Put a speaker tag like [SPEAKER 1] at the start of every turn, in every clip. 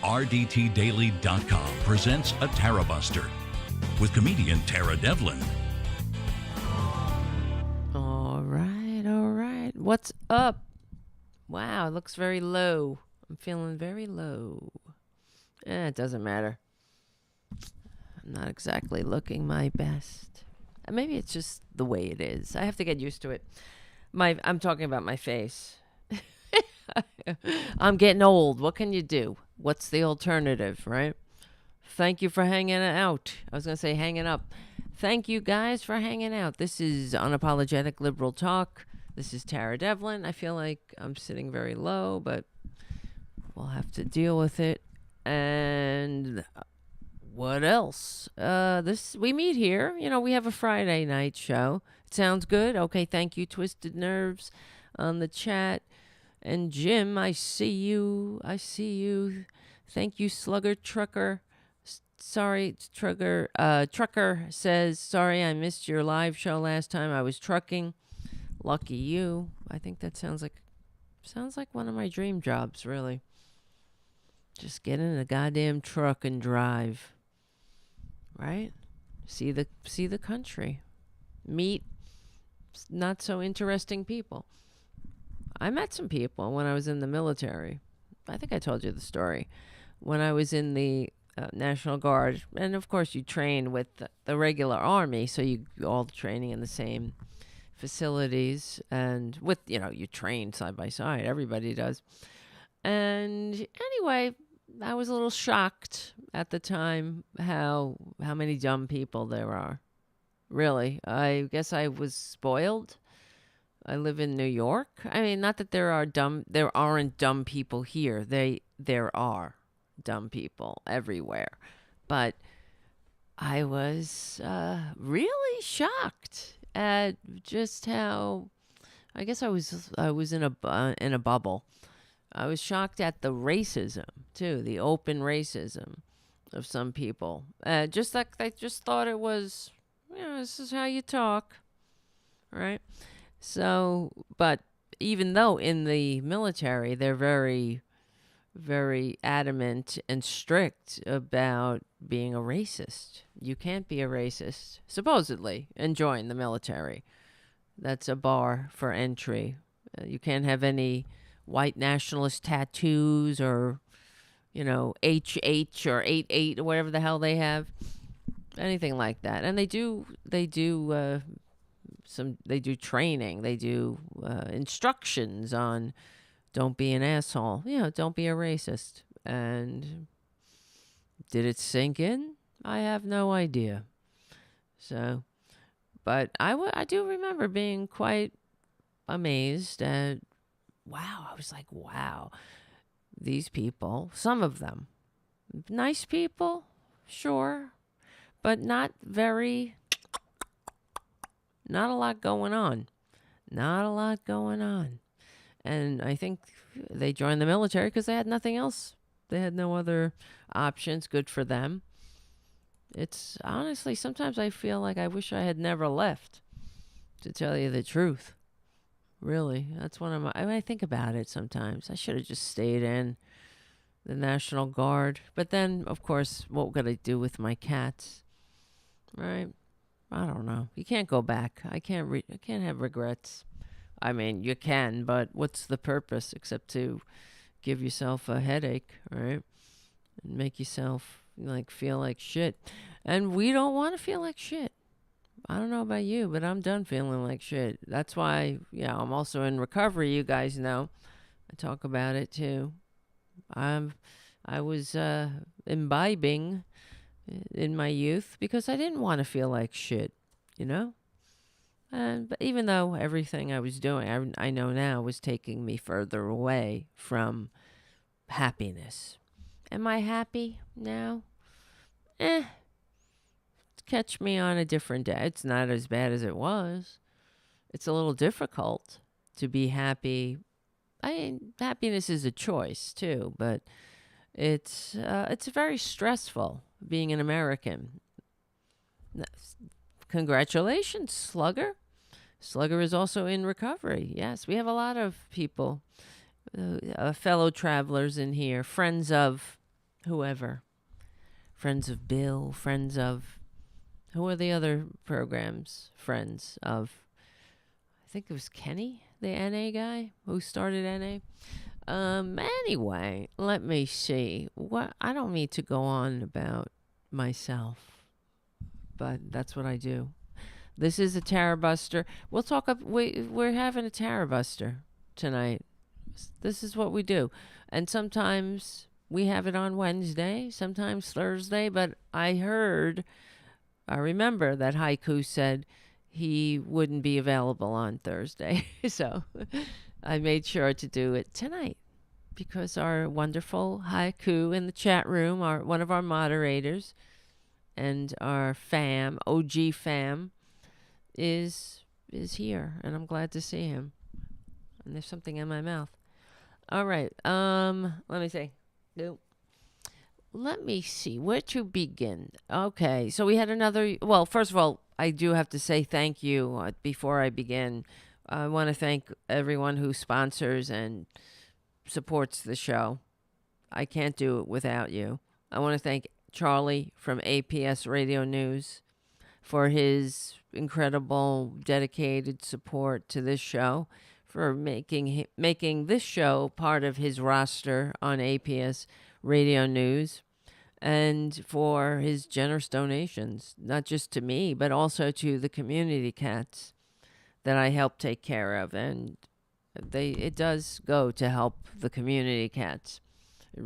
[SPEAKER 1] RDTDaily.com presents a Tarabuster with comedian Tara Devlin.
[SPEAKER 2] All right. What's up? Wow, it looks very low. I'm feeling very low. It doesn't matter. I'm not exactly looking my best. Maybe it's just the way it is. I have to get used to it. I'm talking about my face. I'm getting old. What can you do? What's the alternative, right? Thank you for hanging out. I was going to say hanging up. Thank you guys for hanging out. This is Unapologetic Liberal Talk. This is Tara Devlin. I feel like I'm sitting very low, but we'll have to deal with it. And what else? We meet here. We have a Friday night show. It sounds good. Okay, thank you, Twisted Nerves, on the chat. And Jim, I see you. Thank you, Slugger Trucker. Sorry, Trucker. Trucker says, sorry, I missed your live show last time. I was trucking. Lucky you. I think that sounds like one of my dream jobs, really. Just get in a goddamn truck and drive. Right? See the country. Meet not so interesting people. I met some people when I was in the military. I think I told you the story. When I was in the National Guard, and of course you train with the regular Army, so you all training in the same facilities, and with you train side by side. Everybody does. And anyway, I was a little shocked at the time how many dumb people there are. Really, I guess I was spoiled. I live in New York. I mean, not that there aren't dumb people here. There are dumb people everywhere. But I was really shocked at just how, I guess I was in a bubble. I was shocked at the racism too, the open racism of some people. Just like they just thought it was, this is how you talk, right? So, but even though in the military, they're very, very adamant and strict about being a racist. You can't be a racist, supposedly, and join the military. That's a bar for entry. You can't have any white nationalist tattoos or, HH or 88 or whatever the hell they have. Anything like that. And they do training, they do instructions on don't be an asshole, don't be a racist. And did it sink in? I have no idea. So, but I do remember being quite amazed at, wow, I was like, wow, these people, some of them, nice people, sure, but not a lot going on. And I think they joined the military because they had nothing else. They had no other options. Good for them. It's honestly, sometimes I feel like I wish I had never left, to tell you the truth. Really, that's one of my, I think about it sometimes. I should have just stayed in the National Guard. But then, of course, what would I do with my cats? Right? I don't know. You can't go back. I can't have regrets. I mean, you can, but what's the purpose except to give yourself a headache, right? And make yourself feel like shit. And we don't want to feel like shit. I don't know about you, but I'm done feeling like shit. That's why, I'm also in recovery. You guys know. I talk about it too. I was imbibing in my youth because I didn't want to feel like shit, But even though everything I was doing, I know now, was taking me further away from happiness. Am I happy now? Catch me on a different day. It's not as bad as it was. It's a little difficult to be happy. Happiness is a choice too, but it's very stressful being an American. Congratulations, Slugger. Slugger is also in recovery. Yes, we have a lot of people, fellow travelers in here, friends of whoever. Friends of Bill, friends of, who are the other programs? Friends of, I think it was Kenny, the NA guy who started NA. Anyway, let me see. What, I don't mean to go on about myself, but that's what I do. This is a Tarabuster. We'll talk up. We're having a Tarabuster tonight. This is what we do, and sometimes we have it on Wednesday, sometimes Thursday. But I remember that Haiku said he wouldn't be available on Thursday, so I made sure to do it tonight because our wonderful Haiku in the chat room, one of our moderators, and our OG fam, is here, and I'm glad to see him. And there's something in my mouth. All right. Let me see. Nope. Let me see where to begin. Okay, so we had another. Well, first of all, I do have to say thank you before I begin. I want to thank everyone who sponsors and supports the show. I can't do it without you. I want to thank Charlie from APS Radio News for his incredible, dedicated support to this show, for making this show part of his roster on APS Radio News, and for his generous donations, not just to me, but also to the community cats that I help take care of. And it does go to help the community cats,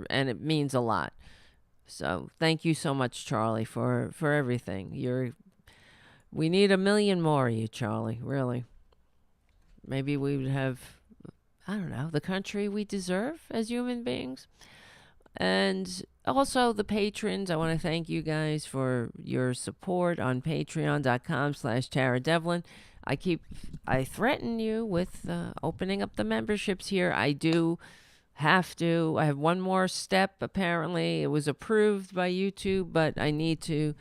[SPEAKER 2] and it means a lot. So thank you so much, Charlie, for everything. We need 1 million more of you, Charlie, really. Maybe we would have, I don't know, the country we deserve as human beings. And also the patrons, I want to thank you guys for your support on patreon.com/Tara Devlin. I threaten you with opening up the memberships here. I do have to. I have one more step, apparently. It was approved by YouTube, but I need to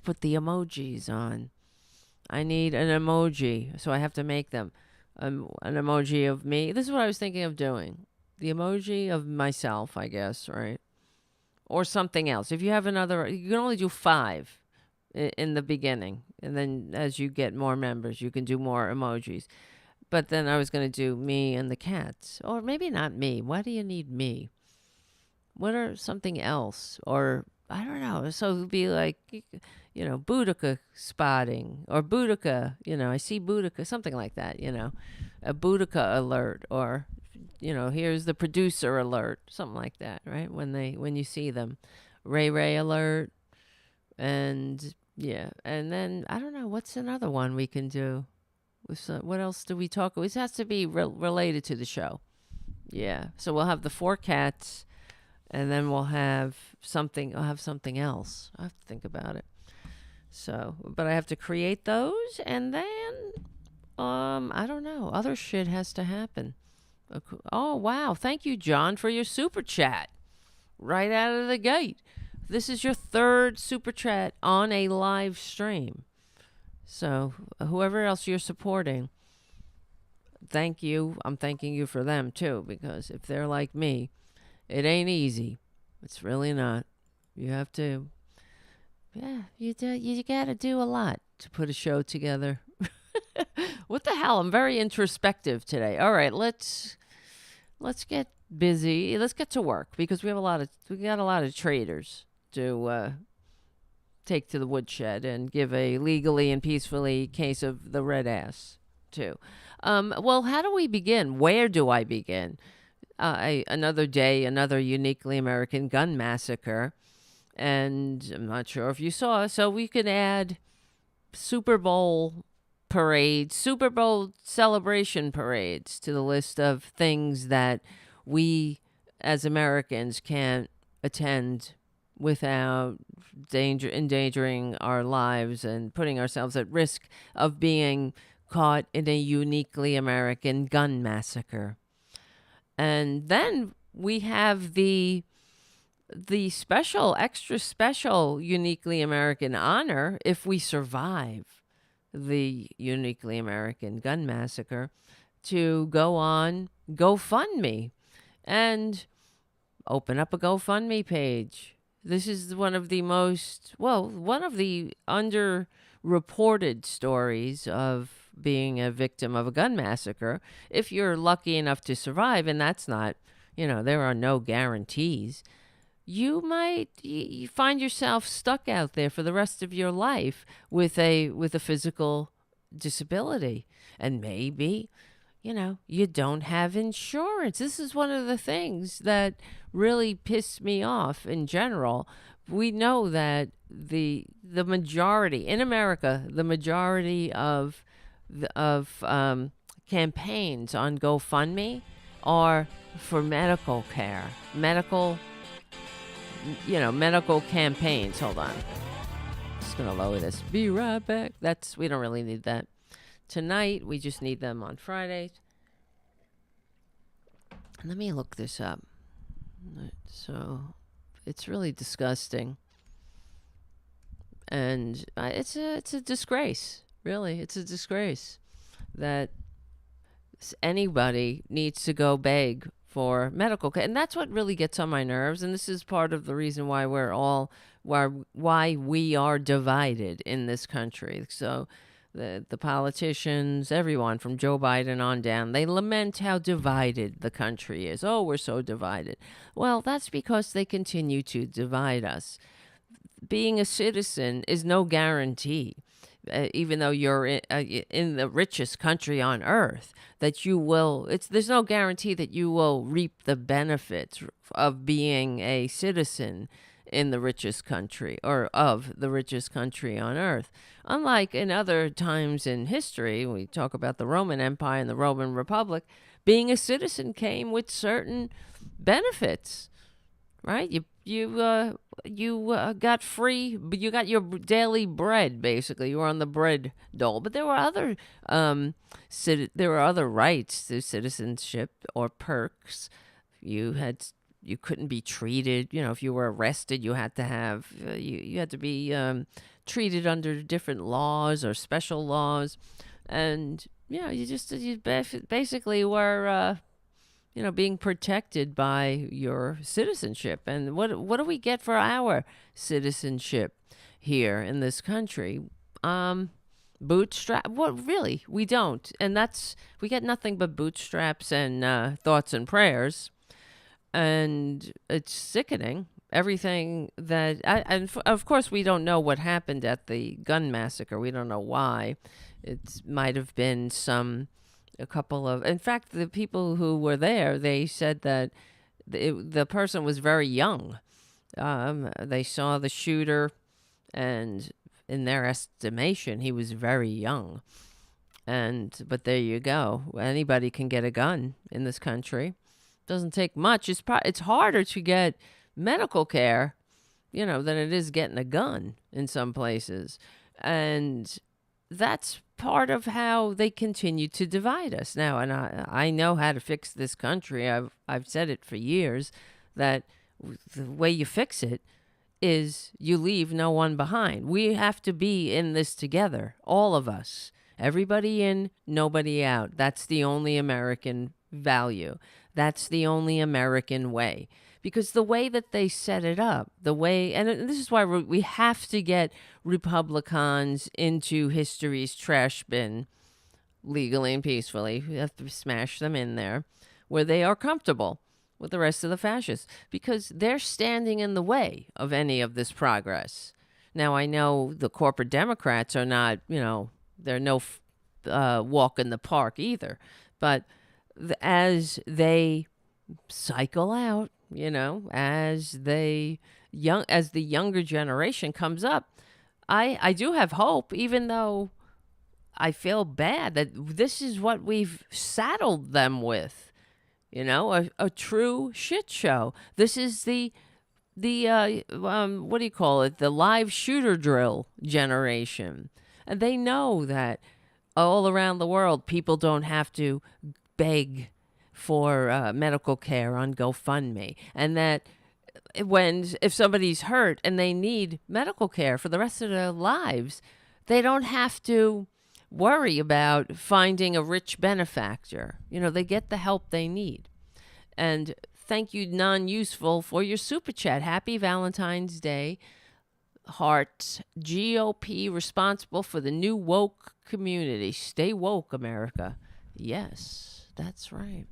[SPEAKER 2] put the emojis on. I need an emoji, so I have to make them. An emoji of me. This is what I was thinking of doing. The emoji of myself, I guess, right? Or something else. If you have another, you can only do 5 in the beginning. And then as you get more members, you can do more emojis. But then I was going to do me and the cats. Or maybe not me. Why do you need me? What are something else? Or, I don't know. So it would be like, Boudica spotting, or Boudica, I see Boudica, something like that, a Boudica alert, or, here's the producer alert, something like that, right? When you see them, Ray alert, and yeah, and then I don't know, what's another one we can do? What else do we talk? It has to be related to the show. Yeah, so we'll have the 4 cats, and then we'll have something. I'll have something else. I have to think about it. So, but I have to create those, and then, I don't know. Other shit has to happen. Oh, wow. Thank you, John, for your super chat. Right out of the gate. This is your 3rd super chat on a live stream. So, whoever else you're supporting, thank you. I'm thanking you for them, too, because if they're like me, it ain't easy. It's really not. You have to... Yeah, you got to do a lot to put a show together. What the hell? I'm very introspective today. All right, let's get busy. Let's get to work, because we got a lot of traitors to take to the woodshed and give a legally and peacefully case of the red ass to. Well, how do we begin? Where do I begin? Another day, another uniquely American gun massacre. And I'm not sure if you saw, so we could add Super Bowl parades, Super Bowl celebration parades to the list of things that we as Americans can't attend without endangering our lives and putting ourselves at risk of being caught in a uniquely American gun massacre. And then we have the extra special, uniquely American honor, if we survive the uniquely American gun massacre, to go on GoFundMe. And open up a GoFundMe page. This is one of the underreported stories of being a victim of a gun massacre. If you're lucky enough to survive, and that's not, there are no guarantees, you find yourself stuck out there for the rest of your life with a physical disability. And maybe, you don't have insurance. This is one of the things that really pissed me off in general. We know that the majority in America, the majority of campaigns on GoFundMe are for medical care, medical campaigns. Hold on. Just going to lower this. Be right back. We don't really need that tonight. We just need them on Fridays. Let me look this up. So it's really disgusting. And it's a disgrace. Really, it's a disgrace that anybody needs to go beg for medical care. And that's what really gets on my nerves. And this is part of the reason why why we are divided in this country. So the politicians, everyone from Joe Biden on down, they lament how divided the country is. Oh, we're so divided. Well, that's because they continue to divide us. Being a citizen is no guarantee. Even though you're in the richest country on earth, that there's no guarantee that you will reap the benefits of being a citizen in the richest country or of the richest country on earth. Unlike in other times in history, we talk about the Roman Empire and the Roman Republic, being a citizen came with certain benefits, right? You got free, but you got your daily bread. Basically, you were on the bread dole. But there were other rights to citizenship or perks. You couldn't be treated. If you were arrested, you had to have you had to be treated under different laws or special laws, and you basically were. Being protected by your citizenship. And what do we get for our citizenship here in this country? Bootstrap? What, really? We don't. And we get nothing but bootstraps and thoughts and prayers. And it's sickening. Everything that, of course, we don't know what happened at the gun massacre. We don't know why. It might have been in fact, the people who were there, they said that the person was very young. They saw the shooter, and in their estimation, he was very young. But there you go. Anybody can get a gun in this country. Doesn't take much. It's harder to get medical care, than it is getting a gun in some places. And that's part of how they continue to divide us now. And I know how to fix this country. I've said it for years, that the way you fix it is you leave no one behind. We have to be in this together, all of us. Everybody in, nobody out. That's the only American value. That's the only American way. Because the way that they set it up, and this is why we have to get Republicans into history's trash bin legally and peacefully. We have to smash them in there where they are comfortable with the rest of the fascists, because they're standing in the way of any of this progress. Now, I know the corporate Democrats are not, they're no walk in the park either. But as they cycle out, as the younger generation comes up, I do have hope, even though I feel bad that this is what we've saddled them with, a true shit show. This is the what do you call it? The live shooter drill generation. And they know that all around the world, people don't have to beg for medical care on GoFundMe, and that if somebody's hurt and they need medical care for the rest of their lives, they don't have to worry about finding a rich benefactor. They get the help they need. And Thank you, non-useful, for your super chat. Happy Valentine's Day. Heart. GOP responsible for the new woke community. Stay woke, America. Yes, that's right.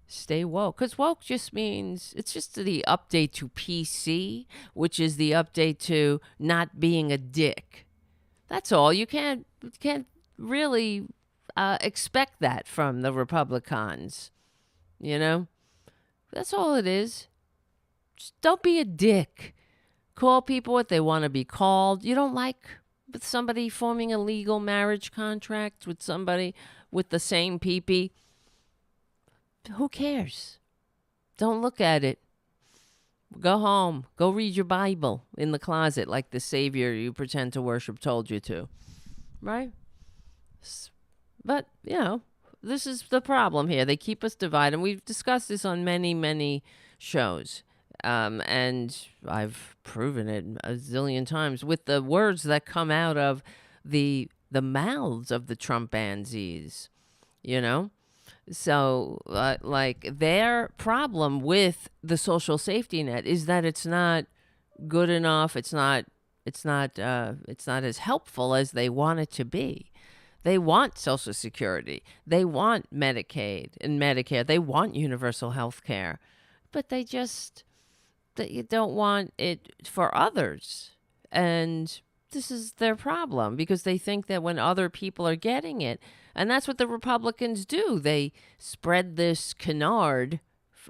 [SPEAKER 2] Stay woke. Because woke just means it's just the update to PC, which is the update to not being a dick. That's all. You can't really expect that from the Republicans. You know? That's all it is. Just don't be a dick. Call people what they want to be called. You don't like with somebody forming a legal marriage contract with somebody with the same peepee. Who cares? Don't look at it. Go home. Go read your Bible in the closet like the Savior you pretend to worship told you to. Right? But, this is the problem here. They keep us divided. And we've discussed this on many, many shows. And I've proven it a zillion times with the words that come out of the mouths of the Trumpanzees, So, their problem with the social safety net is that it's not good enough. It's not as helpful as they want it to be. They want Social Security. They want Medicaid and Medicare. They want universal health care. But they don't want it for others. And this is their problem because they think that when other people are getting it, and that's what the Republicans do. They spread this canard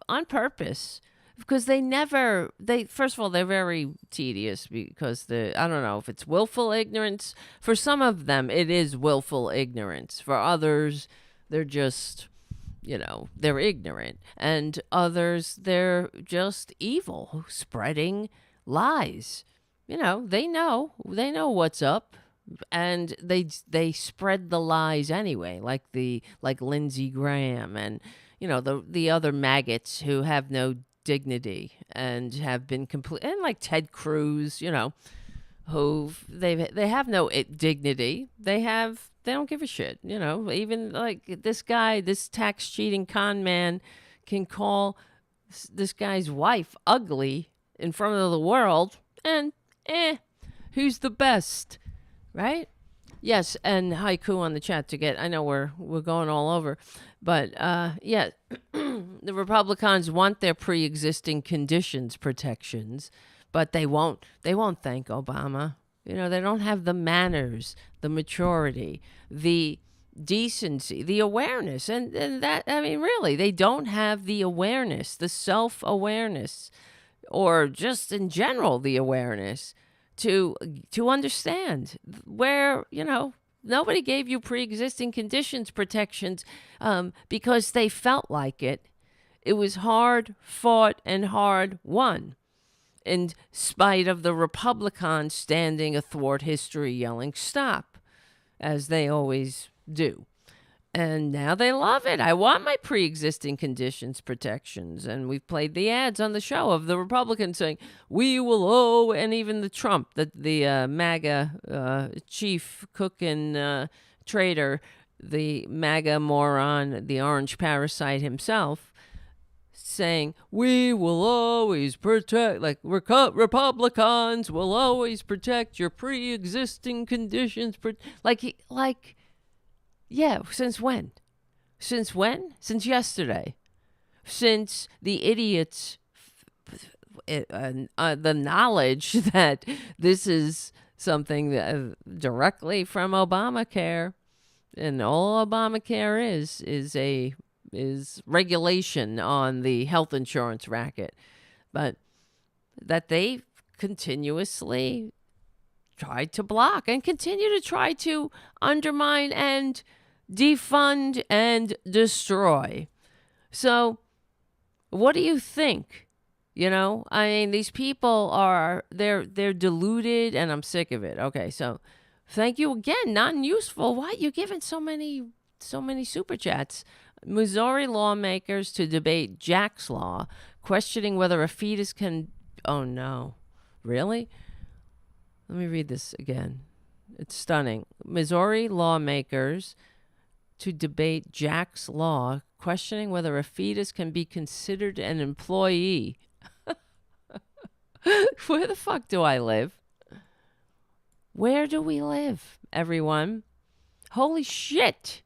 [SPEAKER 2] on purpose because first of all, they're very tedious because I don't know if it's willful ignorance. For some of them, it is willful ignorance. For others, they're just, they're ignorant. And others, they're just evil, spreading lies. They know what's up. And they spread the lies anyway, like Lindsey Graham and the other maggots who have no dignity and have been complete, and like Ted Cruz, who they have no dignity. They don't give a shit, Even like this guy, this tax cheating con man, can call this guy's wife ugly in front of the world, and who's the best? Right? Yes, and haiku on the chat to get. I know we're going all over, but the Republicans want their pre-existing conditions protections, but they won't thank Obama. They don't have the manners, the maturity, the decency, the awareness, and that, really, they don't have the awareness, the self-awareness, or just in general the awareness to understand where, nobody gave you pre-existing conditions protections because they felt like it. It was hard fought and hard won, in spite of the Republicans standing athwart history yelling stop, as they always do. And now they love it. I want my pre-existing conditions protections. And we've played the ads on the show of the Republicans saying, we will owe, and even the Trump, the MAGA chief cook and traitor, the MAGA moron, the orange parasite himself, saying, we will always protect, like Republicans will always protect your pre-existing conditions. Yeah, since when? Since when? Since yesterday. Since the idiots, the knowledge that this is something that directly from Obamacare, and all Obamacare is regulation on the health insurance racket, but that they continuously tried to block and continue to try to undermine and defund and destroy. So what do you think? These people they're deluded, and I'm sick of it. Okay, so thank you again. Non-useful. Why are you giving so many super chats? Missouri lawmakers to debate Jack's Law, questioning whether a fetus can. Oh no, really? Let me read this again. It's stunning. Missouri lawmakers to debate Jack's Law, questioning whether a fetus can be considered an employee. Where the fuck do I live? Where do we live, everyone? Holy shit.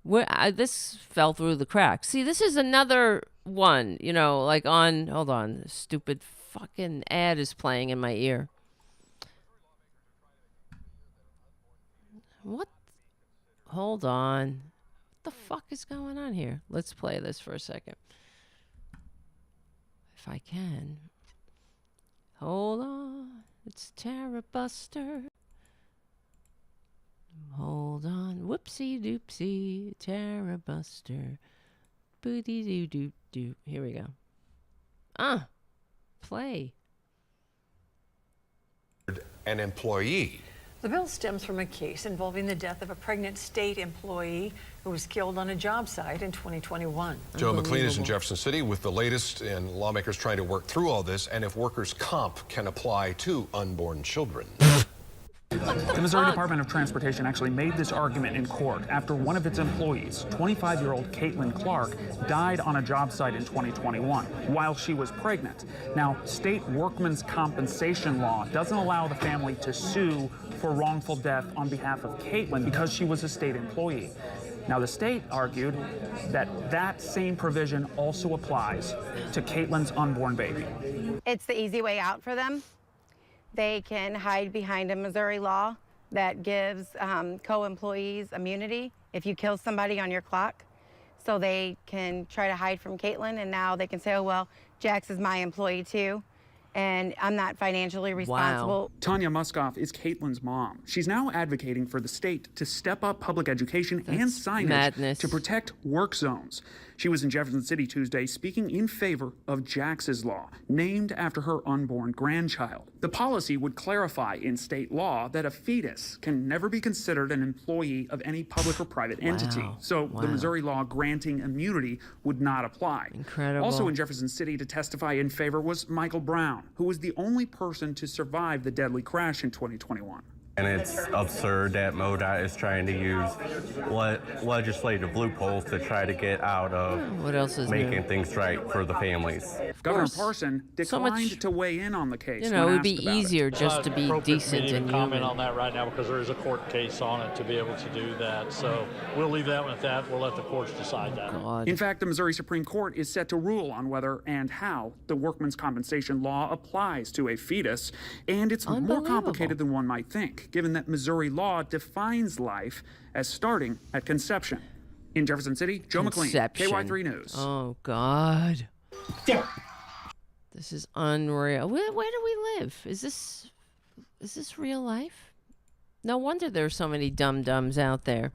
[SPEAKER 2] This fell through the cracks. See, this is another one, like hold on, stupid fucking ad is playing in my ear. What? Hold on. What the fuck is going on here? Let's play this for a second. If I can. Hold on. It's Tarabuster. Hold on. Whoopsie doopsie. Tarabuster. Booty doo doo doo. Here we go. Play.
[SPEAKER 3] An employee.
[SPEAKER 4] The bill stems from a case involving the death of a pregnant state employee who was killed on a job site in 2021.
[SPEAKER 3] Joe McLean is in Jefferson City with the latest, and lawmakers trying to work through all this and if workers' comp can apply to unborn children.
[SPEAKER 5] The Missouri Department of Transportation actually made this argument in court after one of its employees, 25-year-old Caitlin Clark, died on a job site in 2021 while she was pregnant. Now, state workmen's compensation law doesn't allow the family to sue for wrongful death on behalf of Caitlin because she was a state employee. Now, the state argued that that same provision also applies to Caitlin's unborn baby.
[SPEAKER 6] It's the easy way out for them. They can hide behind a Missouri law that gives co-employees immunity if you kill somebody on your clock. So they can try to hide from Caitlin, and now they can say, oh, well, Jax is my employee too, and I'm not financially responsible.
[SPEAKER 2] Wow.
[SPEAKER 5] Tanya Muskoff is Caitlin's mom. She's now advocating for the state to step up public education and signage
[SPEAKER 2] madness.
[SPEAKER 5] to protect work zones. She was in Jefferson City Tuesday speaking in favor of Jax's law, named after her unborn grandchild. The policy would clarify in state law that a fetus can never be considered an employee of any public or private entity. So the Missouri law granting immunity would not apply.
[SPEAKER 2] Incredible.
[SPEAKER 5] Also in Jefferson City to testify in favor was Michael Brown, who was the only person to survive the deadly crash in 2021.
[SPEAKER 7] And it's absurd that MoDOT is trying to use legislative loopholes to try to get out of
[SPEAKER 2] What else is
[SPEAKER 7] making
[SPEAKER 2] new?
[SPEAKER 7] things right for the families.
[SPEAKER 5] Governor Parson declined to weigh in on the case.
[SPEAKER 2] It would be easier just to be decent and human.
[SPEAKER 8] Comment on that right now because there is a court case on it to be able to do that. So we'll leave that one at that. We'll let the courts decide that.
[SPEAKER 2] God.
[SPEAKER 5] In fact, the Missouri Supreme Court is set to rule on whether and how the workmen's compensation law applies to a fetus, and it's more complicated than one might think, given that Missouri law defines life as starting at conception. In Jefferson City, Joe McLean, KY3 News.
[SPEAKER 2] Oh, God. This is unreal. Where do we live? Is this real life? No wonder there's so many dum-dums out there.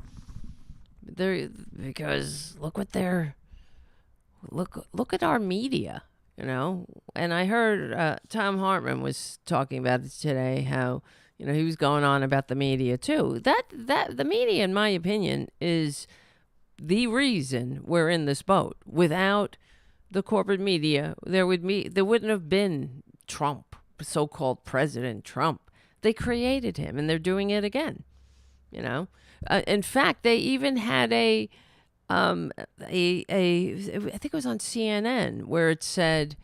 [SPEAKER 2] Because look at our media, And I heard Tom Hartman was talking about it today, how he was going on about the media too. That the media, in my opinion, is the reason we're in this boat. Without the corporate media, there wouldn't have been Trump, so-called President Trump. They created him, and they're doing it again. In fact, they even had I think it was on CNN where it said,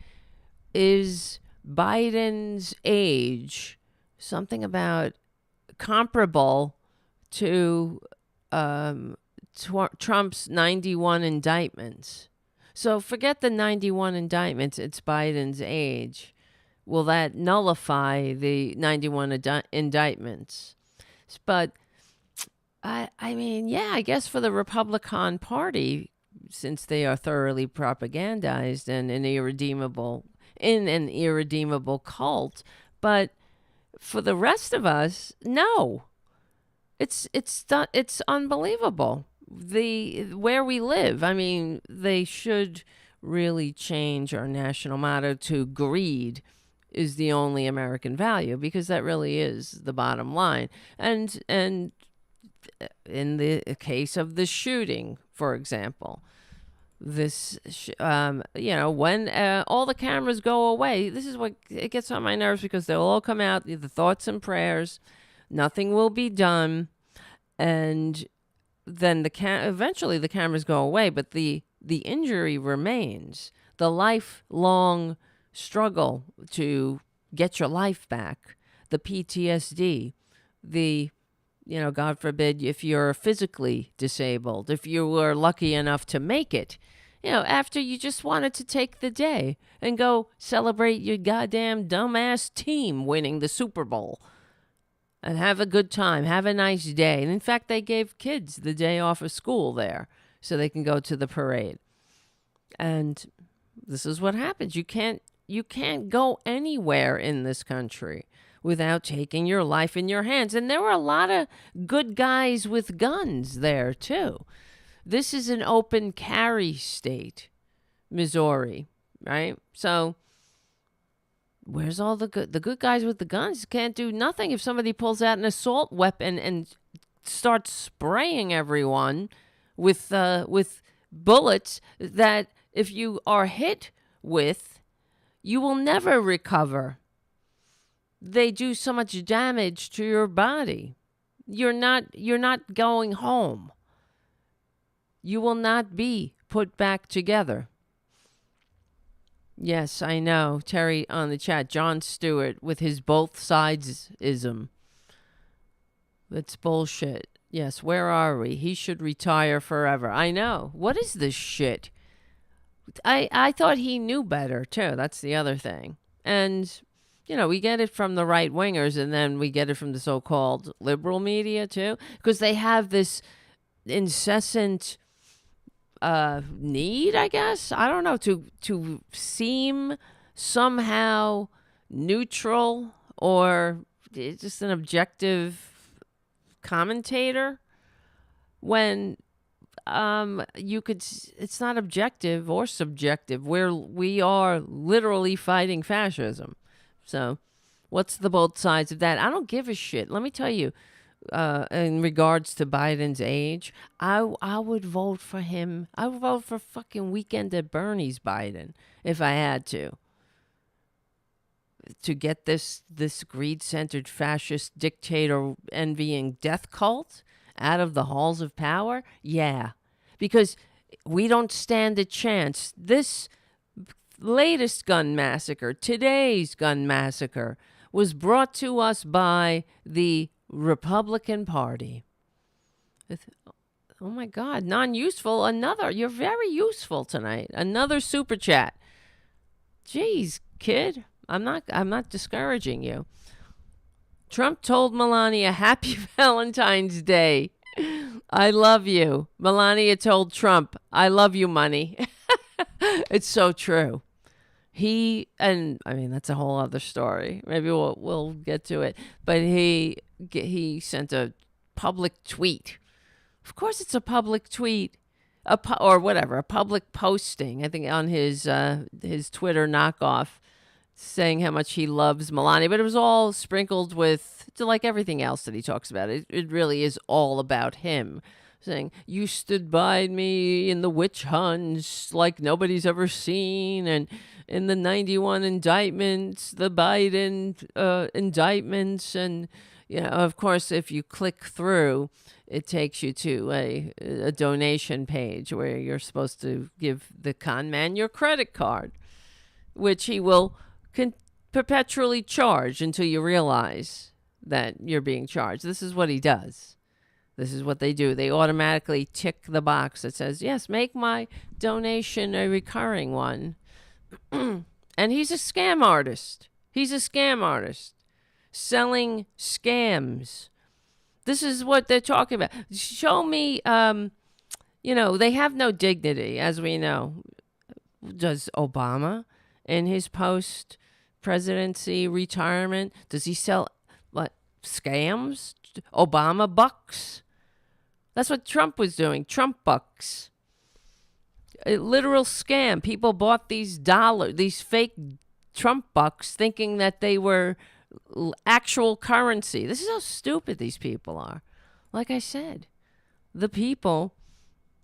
[SPEAKER 2] "Is Biden's age something about comparable to Trump's 91 indictments?" So forget the 91 indictments. It's Biden's age. Will that nullify the 91 indictments? But I guess for the Republican Party, since they are thoroughly propagandized and in an irredeemable cult, but for the rest of us, no. It's unbelievable. Where we live. They should really change our national motto to greed is the only American value, because that really is the bottom line. And in the case of the shooting, for example, when all the cameras go away, this is what it gets on my nerves, because they'll all come out, the thoughts and prayers, nothing will be done, and then eventually the cameras go away, but the the injury remains. The lifelong struggle to get your life back, the PTSD, the, God forbid, if you're physically disabled, if you were lucky enough to make it, after you just wanted to take the day and go celebrate your goddamn dumbass team winning the Super Bowl and have a good time, have a nice day. And in fact, they gave kids the day off of school there so they can go to the parade. And this is what happens. You can't go anywhere in this country without taking your life in your hands. And there were a lot of good guys with guns there, too. This is an open carry state, Missouri, right? So where's all the good guys with the guns? Can't do nothing if somebody pulls out an assault weapon and starts spraying everyone with bullets that if you are hit with, you will never recover. They do so much damage to your body. You're not going home. You will not be put back together. Yes, I know. Terry on the chat, John Stewart with his both sides-ism. That's bullshit. Yes, where are we? He should retire forever. I know. What is this shit? I thought he knew better, too. That's the other thing. And, we get it from the right-wingers, and then we get it from the so-called liberal media, too. Because they have this incessant need, I guess, I don't know, to seem somehow neutral or just an objective commentator when it's not objective or subjective. We are literally fighting fascism. So what's the both sides of that? I don't give a shit. Let me tell you, in regards to Biden's age, I would vote for him. I would vote for fucking Weekend at Bernie's Biden if I had to get this greed-centered fascist dictator envying death cult out of the halls of power. Yeah, because we don't stand a chance. This latest gun massacre, today's gun massacre, was brought to us by the Republican Party. Oh my God, non-useful. You're very useful tonight. Another super chat. Jeez, kid, I'm not discouraging you. Trump told Melania, "Happy Valentine's Day. I love you." Melania told Trump, "I love you, money." It's so true. That's a whole other story. Maybe we'll get to it. But he sent a public tweet. Of course, it's a public tweet, a public posting. I think on his Twitter knockoff, saying how much he loves Melania. But it was all sprinkled with, like everything else that he talks about. It really is all about him. Saying, "You stood by me in the witch hunts like nobody's ever seen, and in the 91 indictments, the Biden indictments." And, of course, if you click through, it takes you to a donation page where you're supposed to give the con man your credit card, which he will perpetually charge until you realize that you're being charged. This is what he does. This is what they do. They automatically tick the box that says, "Yes, make my donation a recurring one." And he's a scam artist. He's a scam artist selling scams. This is what they're talking about. Show me, they have no dignity, as we know. Does Obama in his post-presidency retirement, does he sell scams? Obama bucks? That's what Trump was doing. Trump bucks. A literal scam. People bought these fake Trump bucks thinking that they were actual currency. This is how stupid these people are. Like I said, the people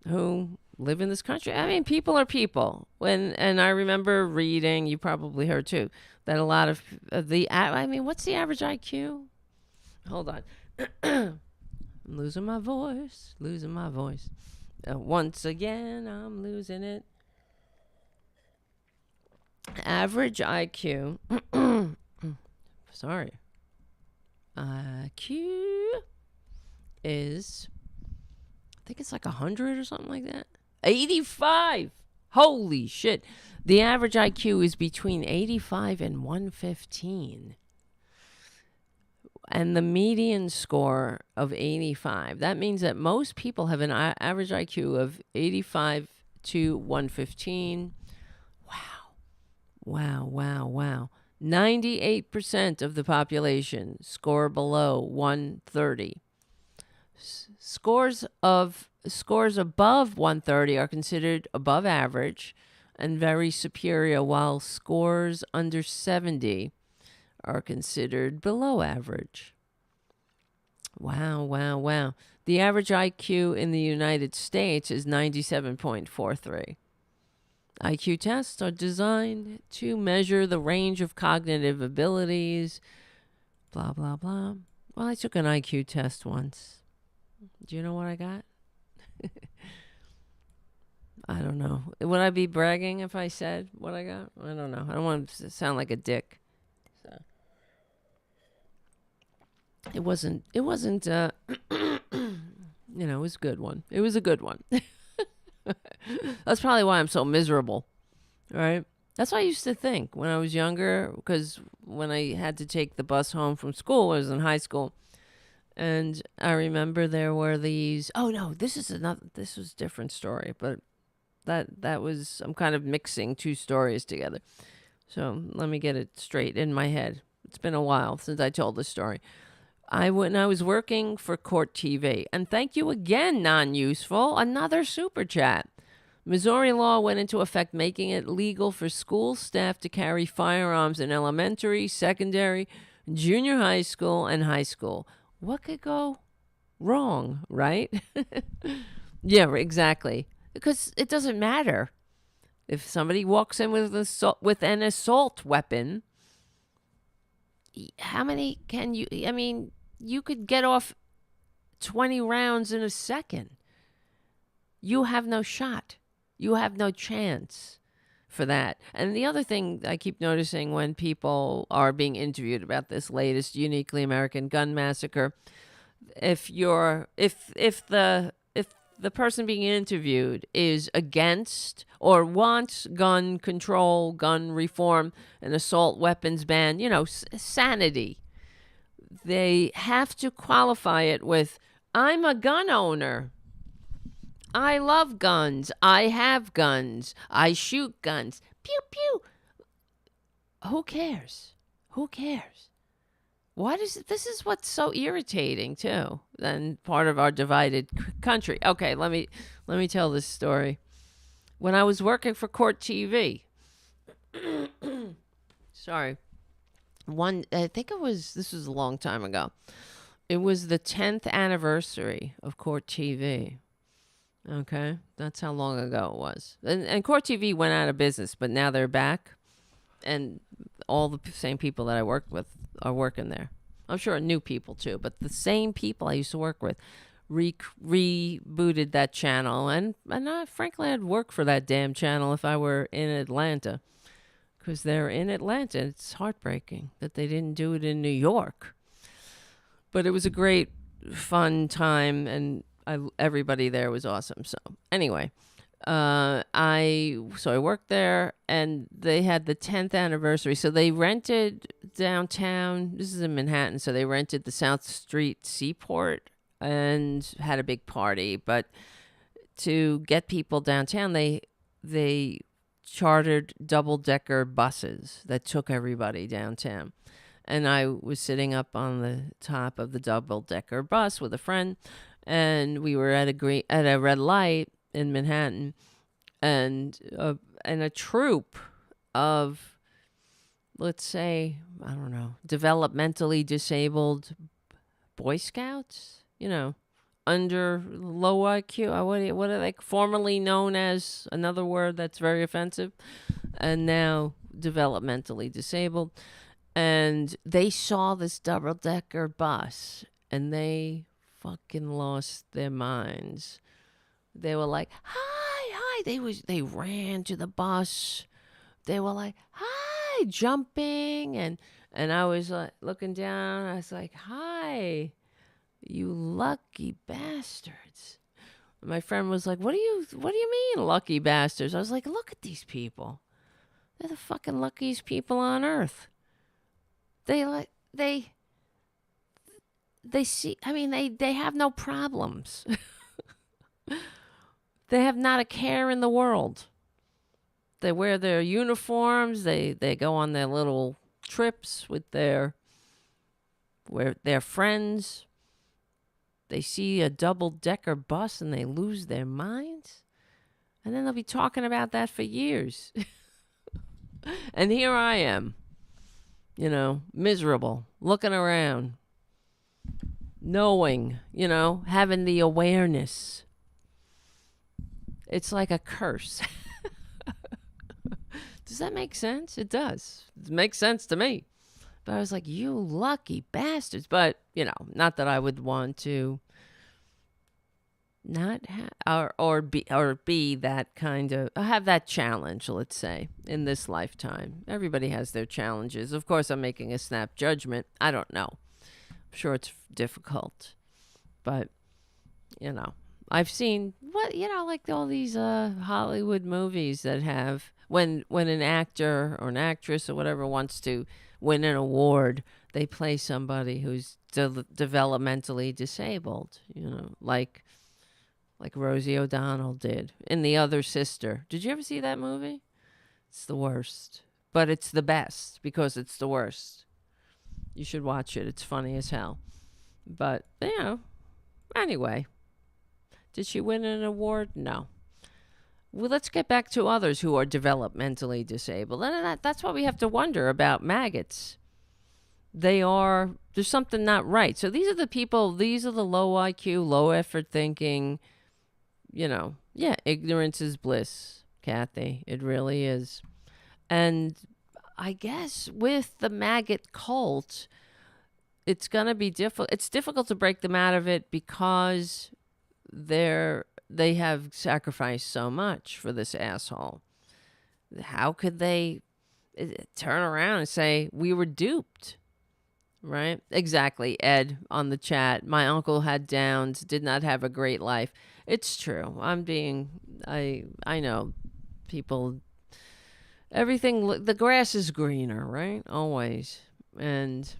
[SPEAKER 2] who live in this country, people are people. And I remember reading, you probably heard too, that a lot of what's the average IQ? Hold on. I'm losing my voice. Once again, I'm losing it. Average IQ. Sorry. IQ is, I think it's like 100 or something like that. 85. Holy shit. The average IQ is between 85 and 115. And the median score of 85. That means that most people have an average IQ of 85 to 115. Wow. 98% of the population score below 130. Scores above 130 are considered above average and very superior, while scores under 70 are considered below average. Wow. The average IQ in the United States is 97.43. IQ tests are designed to measure the range of cognitive abilities, blah, blah, blah. Well, I took an IQ test once. Do you know what I got? I don't know. Would I be bragging if I said what I got? I don't know. I don't want to sound like a dick. So it wasn't, it was a good one. It was a good one. That's probably why I'm so miserable, right? That's what I used to think when I was younger, because when I had to take the bus home from school, I was in high school, and I remember there were these, oh no, this was a different story, but that was, I'm kind of mixing two stories together. So let me get it straight in my head. It's been a while since I told this story. When I was working for Court TV, and thank you again, non-useful, another super chat. Missouri law went into effect making it legal for school staff to carry firearms in elementary, secondary, junior high school, and high school. What could go wrong, right? Yeah, exactly. Because it doesn't matter. If somebody walks in with an assault weapon, how many can you, I mean, you could get off 20 rounds in a second. You have no shot. You have no chance for that. And the other thing I keep noticing when people are being interviewed about this latest uniquely American gun massacre, if the person being interviewed is against or wants gun control, gun reform, an assault weapons ban, sanity, they have to qualify it with, I'm a gun owner. I love guns. I have guns. I shoot guns. Pew, pew. Who cares? This is what's so irritating too, and part of our divided country. Okay, let me tell this story. When I was working for Court TV, sorry, this was a long time ago. It was the 10th anniversary of Court TV. Okay, that's how long ago it was. And Court TV went out of business, but now they're back, and all the same people that I worked with are working there. I'm sure new people too, but the same people I used to work with rebooted that channel, and frankly, I'd work for that damn channel if I were in Atlanta, because they're in Atlanta. It's heartbreaking that they didn't do it in New York, but it was a great, fun time, and everybody there was awesome. So anyway, I worked there, and they had the 10th anniversary. So they rented downtown. This is in Manhattan. So they rented the South Street Seaport and had a big party. But to get people downtown, they chartered double-decker buses that took everybody downtown. And I was sitting up on the top of the double-decker bus with a friend, and we were at a red light in Manhattan, and a troop of, let's say, I don't know, developmentally disabled Boy Scouts, under low IQ. What are they formerly known as? Another word that's very offensive, and now developmentally disabled. And they saw this double-decker bus, and they fucking lost their minds. They were like, hi, hi. They ran to the bus. They were like, hi, jumping. And I was like looking down. I was like, hi, you lucky bastards. My friend was like, what do you mean, lucky bastards? I was like, look at these people. They're the fucking luckiest people on earth. They see, I mean, they have no problems. They have not a care in the world. They wear their uniforms. They go on their little trips with their friends. They see a double-decker bus and they lose their minds. And then they'll be talking about that for years. And here I am, miserable, looking around, knowing, having the awareness. It's like a curse. Does that make sense? It does. It makes sense to me. But I was like, you lucky bastards. But, not that I would want to not or be that kind of, have that challenge, let's say, in this lifetime. Everybody has their challenges. Of course, I'm making a snap judgment. I don't know. I'm sure it's difficult. But, I've seen like all these Hollywood movies that have when an actor or an actress or whatever wants to win an award, they play somebody who's developmentally disabled, like Rosie O'Donnell did in The Other Sister. Did you ever see that movie? It's the worst, but it's the best because it's the worst. You should watch it. It's funny as hell. But, anyway. Did she win an award? No. Well, let's get back to others who are developmentally disabled. And that's what we have to wonder about maggots. There's something not right. So these are the people, these are the low IQ, low effort thinking, ignorance is bliss, Kathy. It really is. And I guess with the maggot cult, it's going to be difficult. It's difficult to break them out of it because they have sacrificed so much for this asshole. How could they turn around and say we were duped? Right? Exactly, Ed on the chat. My uncle had Downs, did not have a great life. It's true. I know people, everything, the grass is greener, right? Always. And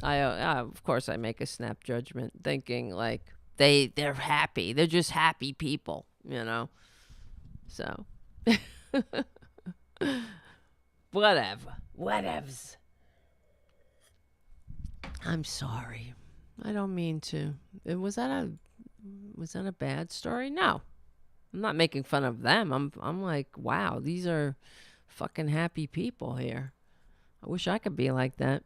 [SPEAKER 2] I of course I make a snap judgment thinking like they're happy. They're just happy people, So whatevs. I'm sorry. I don't mean to. Was that a bad story? No. I'm not making fun of them. I'm like, wow, these are fucking happy people here. I wish I could be like that.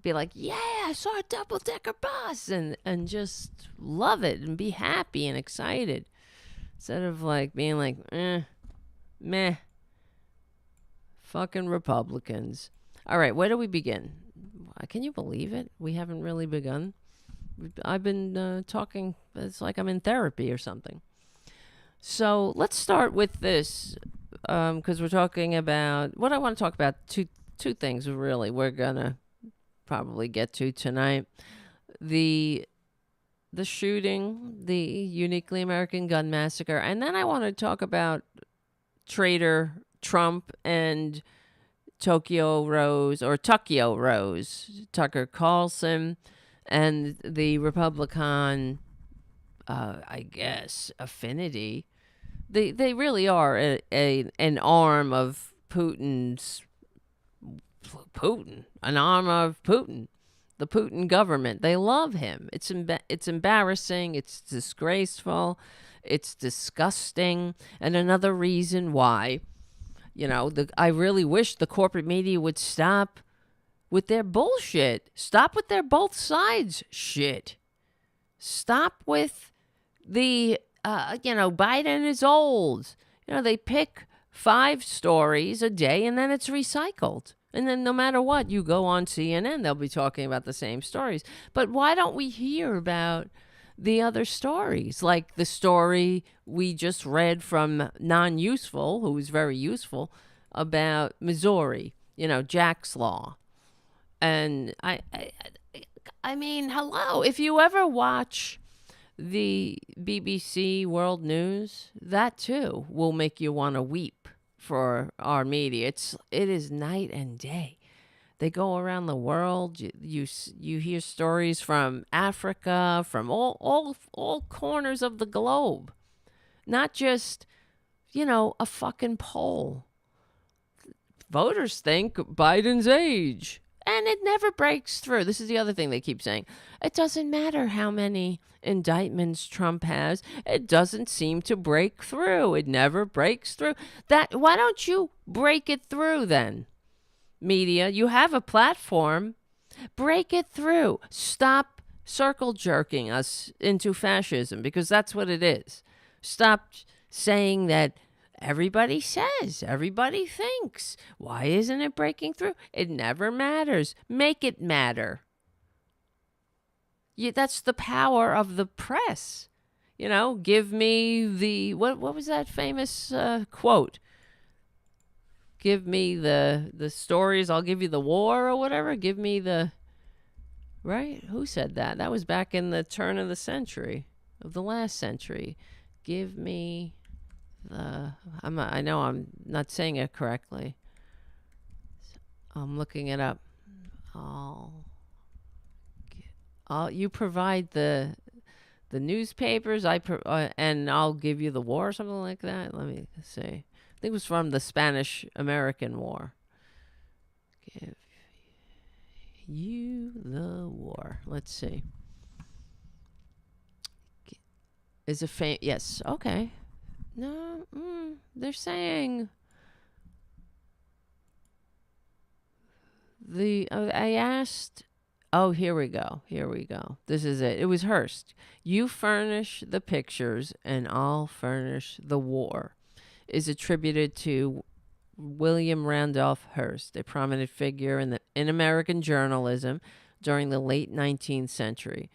[SPEAKER 2] Be like, yeah, I saw a double-decker bus and just love it and be happy and excited. Instead of like being like, meh. Fucking Republicans. All right, where do we begin? Can you believe it? We haven't really begun. I've been talking, it's like I'm in therapy or something. So let's start with this, because we're talking about, what I want to talk about, two things really we're going to probably get to tonight. The shooting, the uniquely American gun massacre, and then I want to talk about traitor Trump and Tucker Carlson, and the Republican, I guess, affinity. They really are an arm of Putin, an arm of Putin, the Putin government. They love him. It's embarrassing. It's disgraceful. It's disgusting. And another reason why, I really wish the corporate media would stop with their bullshit. Stop with their both sides shit. Stop with the, Biden is old. They pick 5 stories a day and then it's recycled. And then no matter what, you go on CNN, they'll be talking about the same stories. But why don't we hear about the other stories, like the story we just read from Non-Useful, who was very useful, about Missouri, Jack's Law. And I mean, hello, if you ever watch the BBC World News, that too will make you want to weep for our media. It is night and day. They go around the world. You hear stories from Africa, from all corners of the globe, not just a fucking poll. Voters think Biden's age. And it never breaks through. This is the other thing they keep saying. It doesn't matter how many indictments Trump has. It doesn't seem to break through. It never breaks through. Why don't you break it through then? Media, you have a platform. Break it through. Stop circle jerking us into fascism, because that's what it is. Stop saying that everybody says, everybody thinks. Why isn't it breaking through? It never matters. Make it matter. That's the power of the press. Give me the, what was that famous quote? Give me the stories, I'll give you the war, or whatever. Give me the, right? Who said that? That was back in the turn of the last century. Give me I know I'm not saying it correctly. I'm looking it up. You provide the newspapers, and I'll give you the war, or something like that. Let me see. I think it was from the Spanish-American War. Give you the war. Let's see. Is it yes. Okay. No, they're saying I asked. Oh, here we go. This is it. It was Hearst. You furnish the pictures, and I'll furnish the war. Is attributed to William Randolph Hearst, a prominent figure in American journalism during the late 19th century.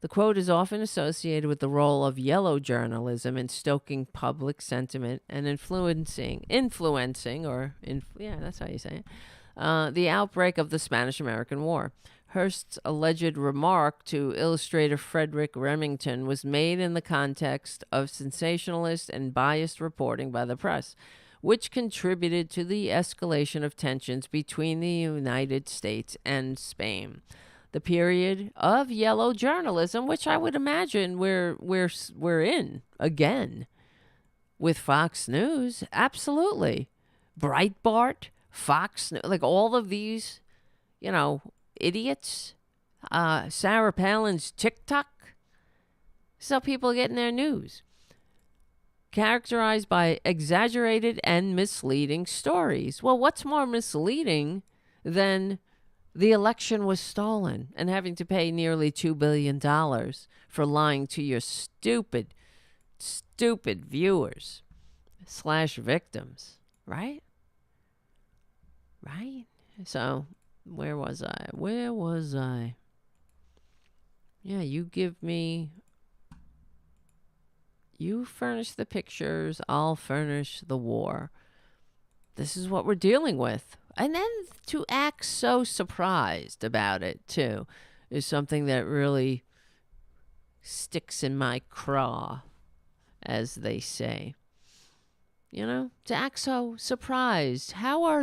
[SPEAKER 2] The quote is often associated with the role of yellow journalism in stoking public sentiment and influencing, that's how you say it, the outbreak of the Spanish-American War. Hearst's alleged remark to illustrator Frederick Remington was made in the context of sensationalist and biased reporting by the press, which contributed to the escalation of tensions between the United States and Spain. The period of yellow journalism, which I would imagine we're in again with Fox News, absolutely. Breitbart, Fox News, like all of these, idiots. Sarah Palin's TikTok. This is how people are getting their news. Characterized by exaggerated and misleading stories. Well, what's more misleading than the election was stolen and having to pay nearly $2 billion for lying to your stupid viewers / victims, right? Right? So, where was I? Yeah, you furnish the pictures, I'll furnish the war. This is what we're dealing with. And then to act so surprised about it, too, is something that really sticks in my craw, as they say. To act so surprised. How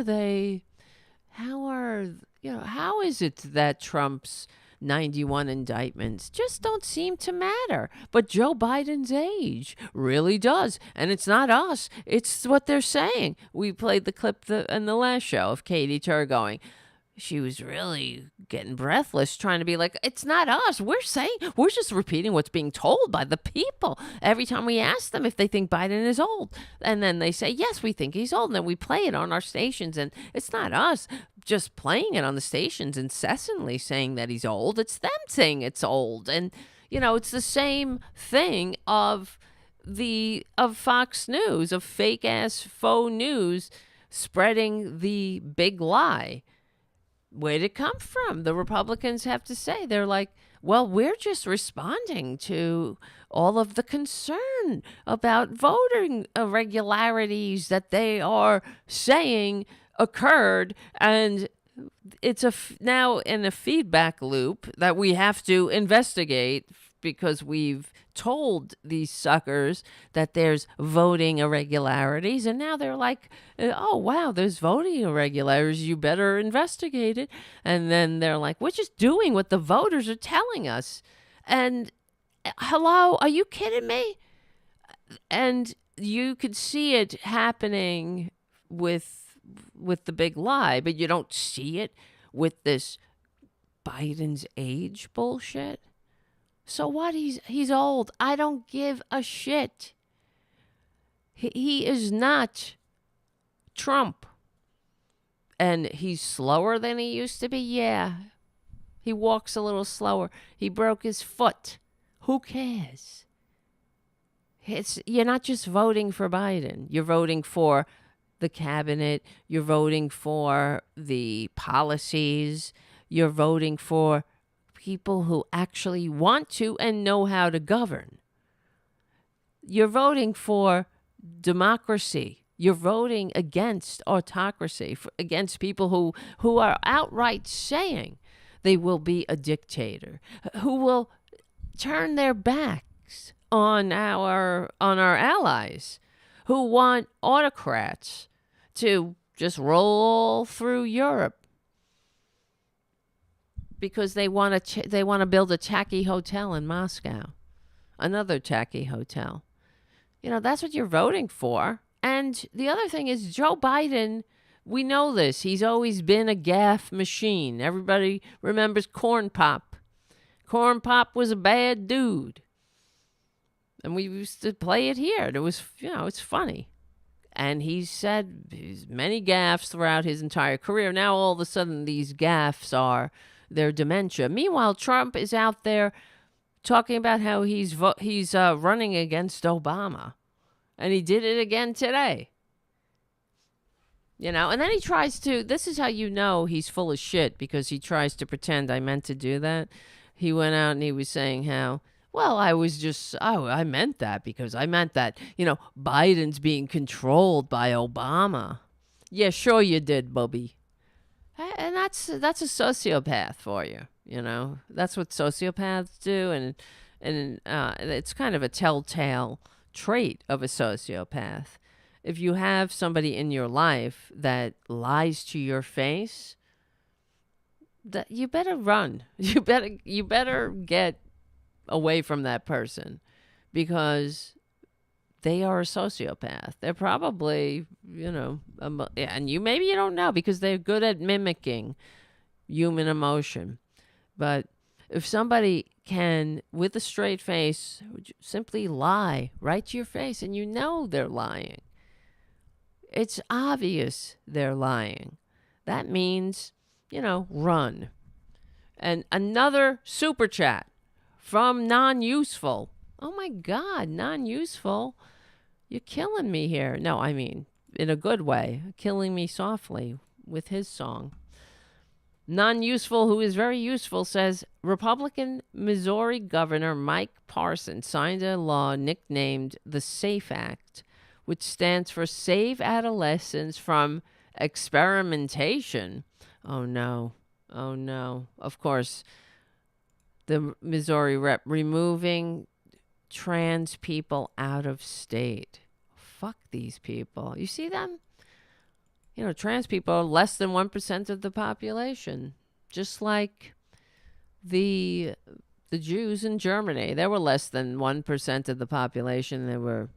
[SPEAKER 2] is it that Trump's 91 indictments just don't seem to matter? But Joe Biden's age really does. And it's not us. It's what they're saying. We played the clip in the last show of Katie Tur going, she was really getting breathless trying to be like, it's not us. We're just repeating what's being told by the people. Every time we ask them if they think Biden is old. And then they say, yes, we think he's old. And then we play it on our stations. And it's not us just playing it on the stations incessantly saying that he's old. It's them saying it's old. And, it's the same thing of Fox News, of fake ass faux news spreading the big lie. where'd it come from? The Republicans have to say. They're like, well, we're just responding to all of the concern about voting irregularities that they are saying occurred. And it's now in a feedback loop that we have to investigate because we've told these suckers that there's voting irregularities, and now they're like, oh wow, there's voting irregularities, you better investigate it. And then they're like, we're just doing what the voters are telling us. And hello, are you kidding me? And you could see it happening with the big lie, but you don't see it with this Biden's age bullshit. So what? He's old. I don't give a shit. He is not Trump. And he's slower than he used to be. Yeah. He walks a little slower. He broke his foot. Who cares? You're not just voting for Biden. You're voting for the cabinet. You're voting for the policies. You're voting for people who actually want to and know how to govern. You're voting for democracy. You're voting against autocracy, against people who are outright saying they will be a dictator, who will turn their backs on our allies, who want autocrats to just roll through Europe because they want to build a tacky hotel in Moscow, another tacky hotel. That's what you're voting for. And the other thing is Joe Biden, we know this. He's always been a gaffe machine. Everybody remembers Corn Pop. Corn Pop was a bad dude. And we used to play it here. It was, it's funny. And he said many gaffes throughout his entire career. Now all of a sudden these gaffes are their dementia. Meanwhile, Trump is out there talking about how he's running against Obama. And he did it again today. And then he tries to, this is how you know he's full of shit, because he tries to pretend I meant to do that. He went out and he was saying how, well, I meant that because I meant that, Biden's being controlled by Obama. Yeah, sure you did, Bubby. And that's a sociopath for you, That's what sociopaths do, and it's kind of a telltale trait of a sociopath. If you have somebody in your life that lies to your face, that you better run. You better get away from that person, because they are a sociopath. They're probably, and maybe you don't know, because they're good at mimicking human emotion. But if somebody can, with a straight face, simply lie right to your face, and they're lying, it's obvious they're lying, that means, run. And another super chat from Non-Useful. Oh my God, Non-Useful. You're killing me here. No, I mean, in a good way. Killing me softly with his song. Non-Useful, who is very useful, says Republican Missouri Governor Mike Parson signed a law nicknamed the SAFE Act, which stands for Save Adolescents from Experimentation. Oh no. Oh no. Of course, the Missouri rep removing trans people out of state. Fuck these people. You see them? Trans people are less than 1% of the population. Just like the Jews in Germany. They were less than 1% of the population. They were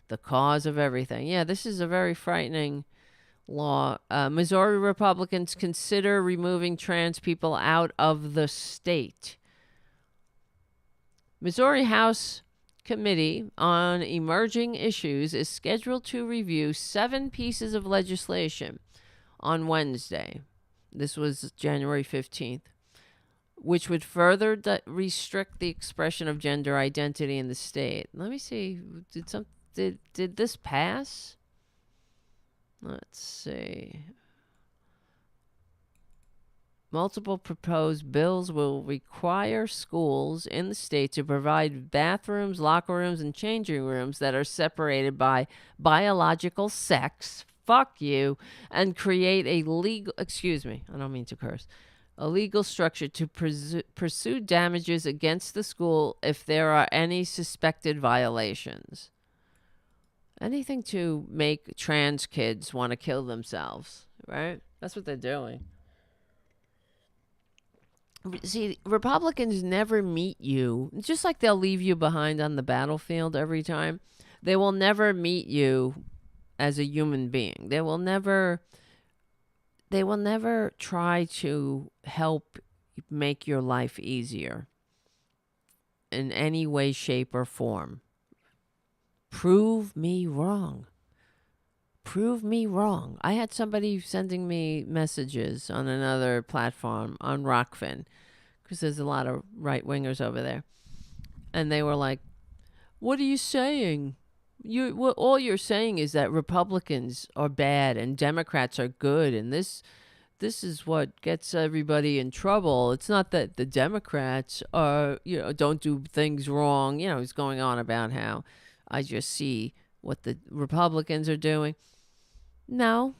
[SPEAKER 2] the cause of everything. Yeah, this is a very frightening law. Missouri Republicans consider removing trans people out of the state. Missouri House Committee on Emerging Issues is scheduled to review 7 pieces of legislation on Wednesday. This was January 15th, which would further restrict the expression of gender identity in the state. Let me see. Did this pass? Let's see. Multiple proposed bills will require schools in the state to provide bathrooms, locker rooms, and changing rooms that are separated by biological sex. Fuck you. And create a legal, excuse me, I don't mean to curse, a legal structure to pursue damages against the school if there are any suspected violations. Anything to make trans kids want to kill themselves, right? That's what they're doing. See, Republicans never meet you, just like they'll leave you behind on the battlefield every time. They will never meet you as a human being. They will never try to help make your life easier in any way, shape, or form. Prove me wrong. Prove me wrong. I had somebody sending me messages on another platform on Rockfin, because there's a lot of right-wingers over there. And they were like, what are you saying? All you're saying is that Republicans are bad and Democrats are good, and this is what gets everybody in trouble. It's not that the Democrats are, don't do things wrong. He's going on about how I just see what the Republicans are doing. No,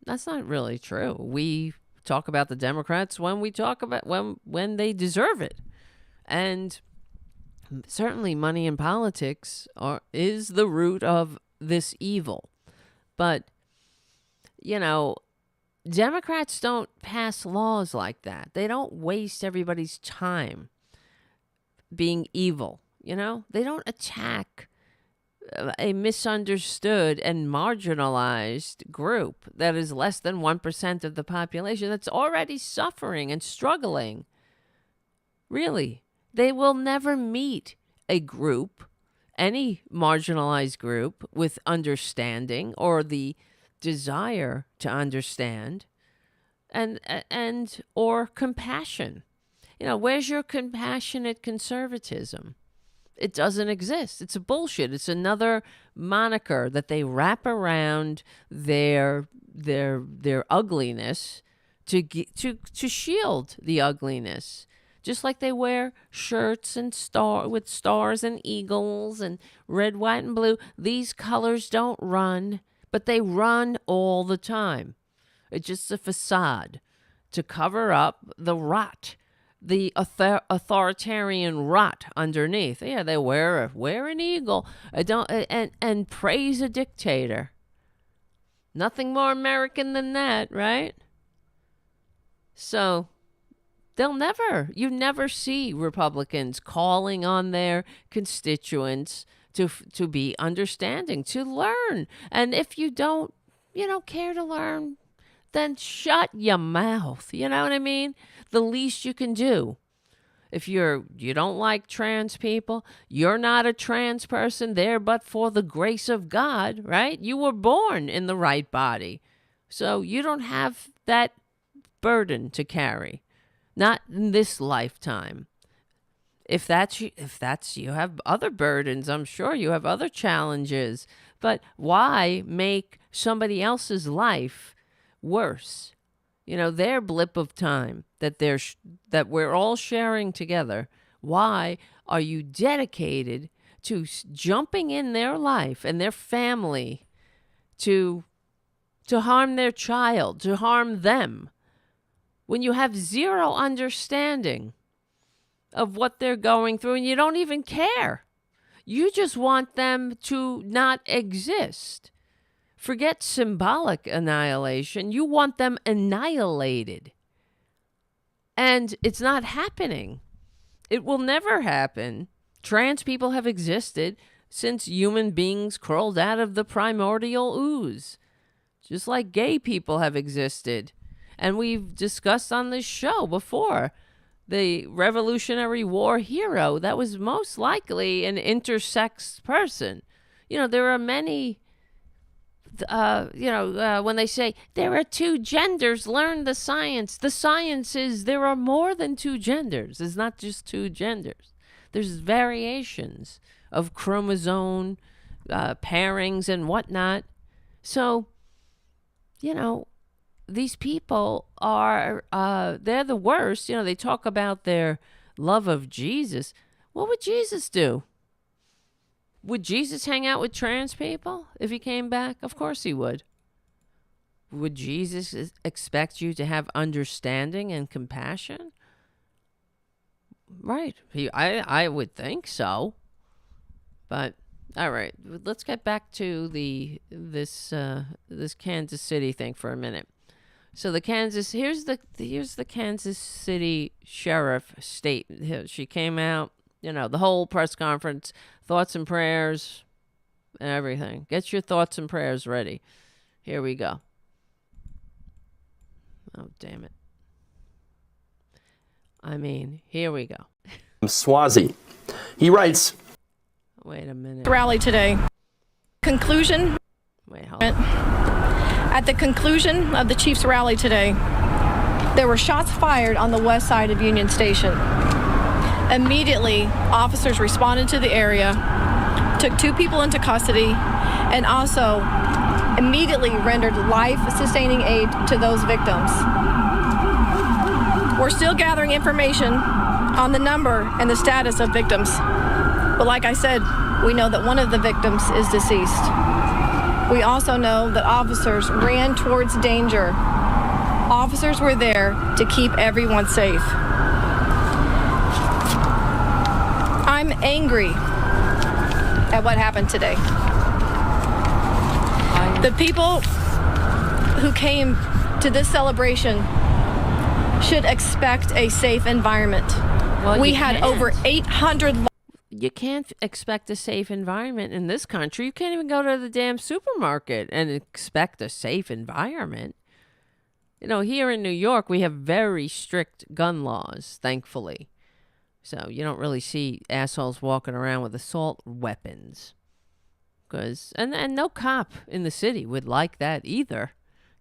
[SPEAKER 2] that's not really true. We talk about the Democrats when we talk about when they deserve it. And certainly money in politics is the root of this evil. But, Democrats don't pass laws like that. They don't waste everybody's time being evil, They don't attack a misunderstood and marginalized group that is less than 1% of the population that's already suffering and struggling. Really, they will never meet a group, any marginalized group, with understanding or the desire to understand and or compassion. Where's your compassionate conservatism? It doesn't exist. It's a bullshit. It's another moniker that they wrap around their ugliness to shield the ugliness. Just like they wear shirts and with stars and eagles and red, white, and blue. These colors don't run, but they run all the time. It's just a facade to cover up the rot. The authoritarian rot underneath. Yeah, they wear an eagle. And praise a dictator. Nothing more American than that, right? So you never see Republicans calling on their constituents to be understanding, to learn. And if you don't care to learn, then shut your mouth. You know what I mean? The least you can do. If you don't like trans people, you're not a trans person there but for the grace of God, right? You were born in the right body. So you don't have that burden to carry. Not in this lifetime. If that's you have other burdens, I'm sure you have other challenges. But why make somebody else's life worse? Their blip of time that we're all sharing together. Why are you dedicated to jumping in their life and their family to harm their child, to harm them, when you have zero understanding of what they're going through and you don't even care? You just want them to not exist. Forget symbolic annihilation. You want them annihilated. And it's not happening. It will never happen. Trans people have existed since human beings crawled out of the primordial ooze. Just like gay people have existed. And we've discussed on this show before. The Revolutionary War hero, that was most likely an intersex person. There are many... when they say there are two genders, learn the science. The science is there are more than two genders. It's not just two genders. There's variations of chromosome pairings and whatnot. So, these people are, they're the worst. You know, they talk about their love of Jesus. What would Jesus do? Would Jesus hang out with trans people if he came back? Of course he would. Would Jesus expect you to have understanding and compassion? Right. I would think so. But all right, let's get back to this Kansas City thing for a minute. So here's the Kansas City sheriff state. She came out, the whole press conference, thoughts and prayers and everything. Get your thoughts and prayers ready. Here we go. Oh, damn it. I mean, here we go.
[SPEAKER 9] Swazi. He writes,
[SPEAKER 2] wait a minute.
[SPEAKER 10] Rally today. Conclusion.
[SPEAKER 2] Wait, hold on.
[SPEAKER 10] At the conclusion of the Chiefs rally today, there were shots fired on the west side of Union Station. Immediately, officers responded to the area, took 2 people into custody, and also immediately rendered life-sustaining aid to those victims. We're still gathering information on the number and the status of victims. But like I said, we know that one of the victims is deceased. We also know that officers ran towards danger. Officers were there to keep everyone safe. I'm angry at what happened today. The people who came to this celebration should expect a safe environment.
[SPEAKER 2] Well,
[SPEAKER 10] we had over 800...
[SPEAKER 2] You can't expect a safe environment in this country. You can't even go to the damn supermarket and expect a safe environment. Here in New York, we have very strict gun laws, thankfully. So you don't really see assholes walking around with assault weapons. And no cop in the city would like that either.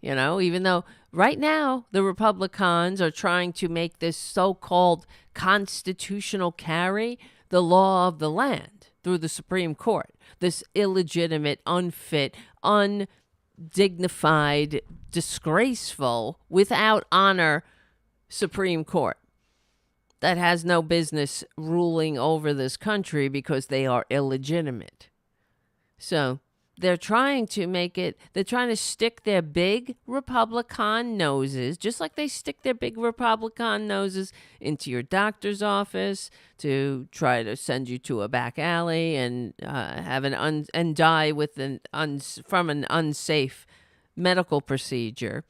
[SPEAKER 2] Even though right now the Republicans are trying to make this so-called constitutional carry the law of the land through the Supreme Court. This illegitimate, unfit, undignified, disgraceful, without honor Supreme Court that has no business ruling over this country because they are illegitimate. So they're trying to stick their big Republican noses, just like they stick their big Republican noses into your doctor's office to try to send you to a back alley and have and die with from an unsafe medical procedure.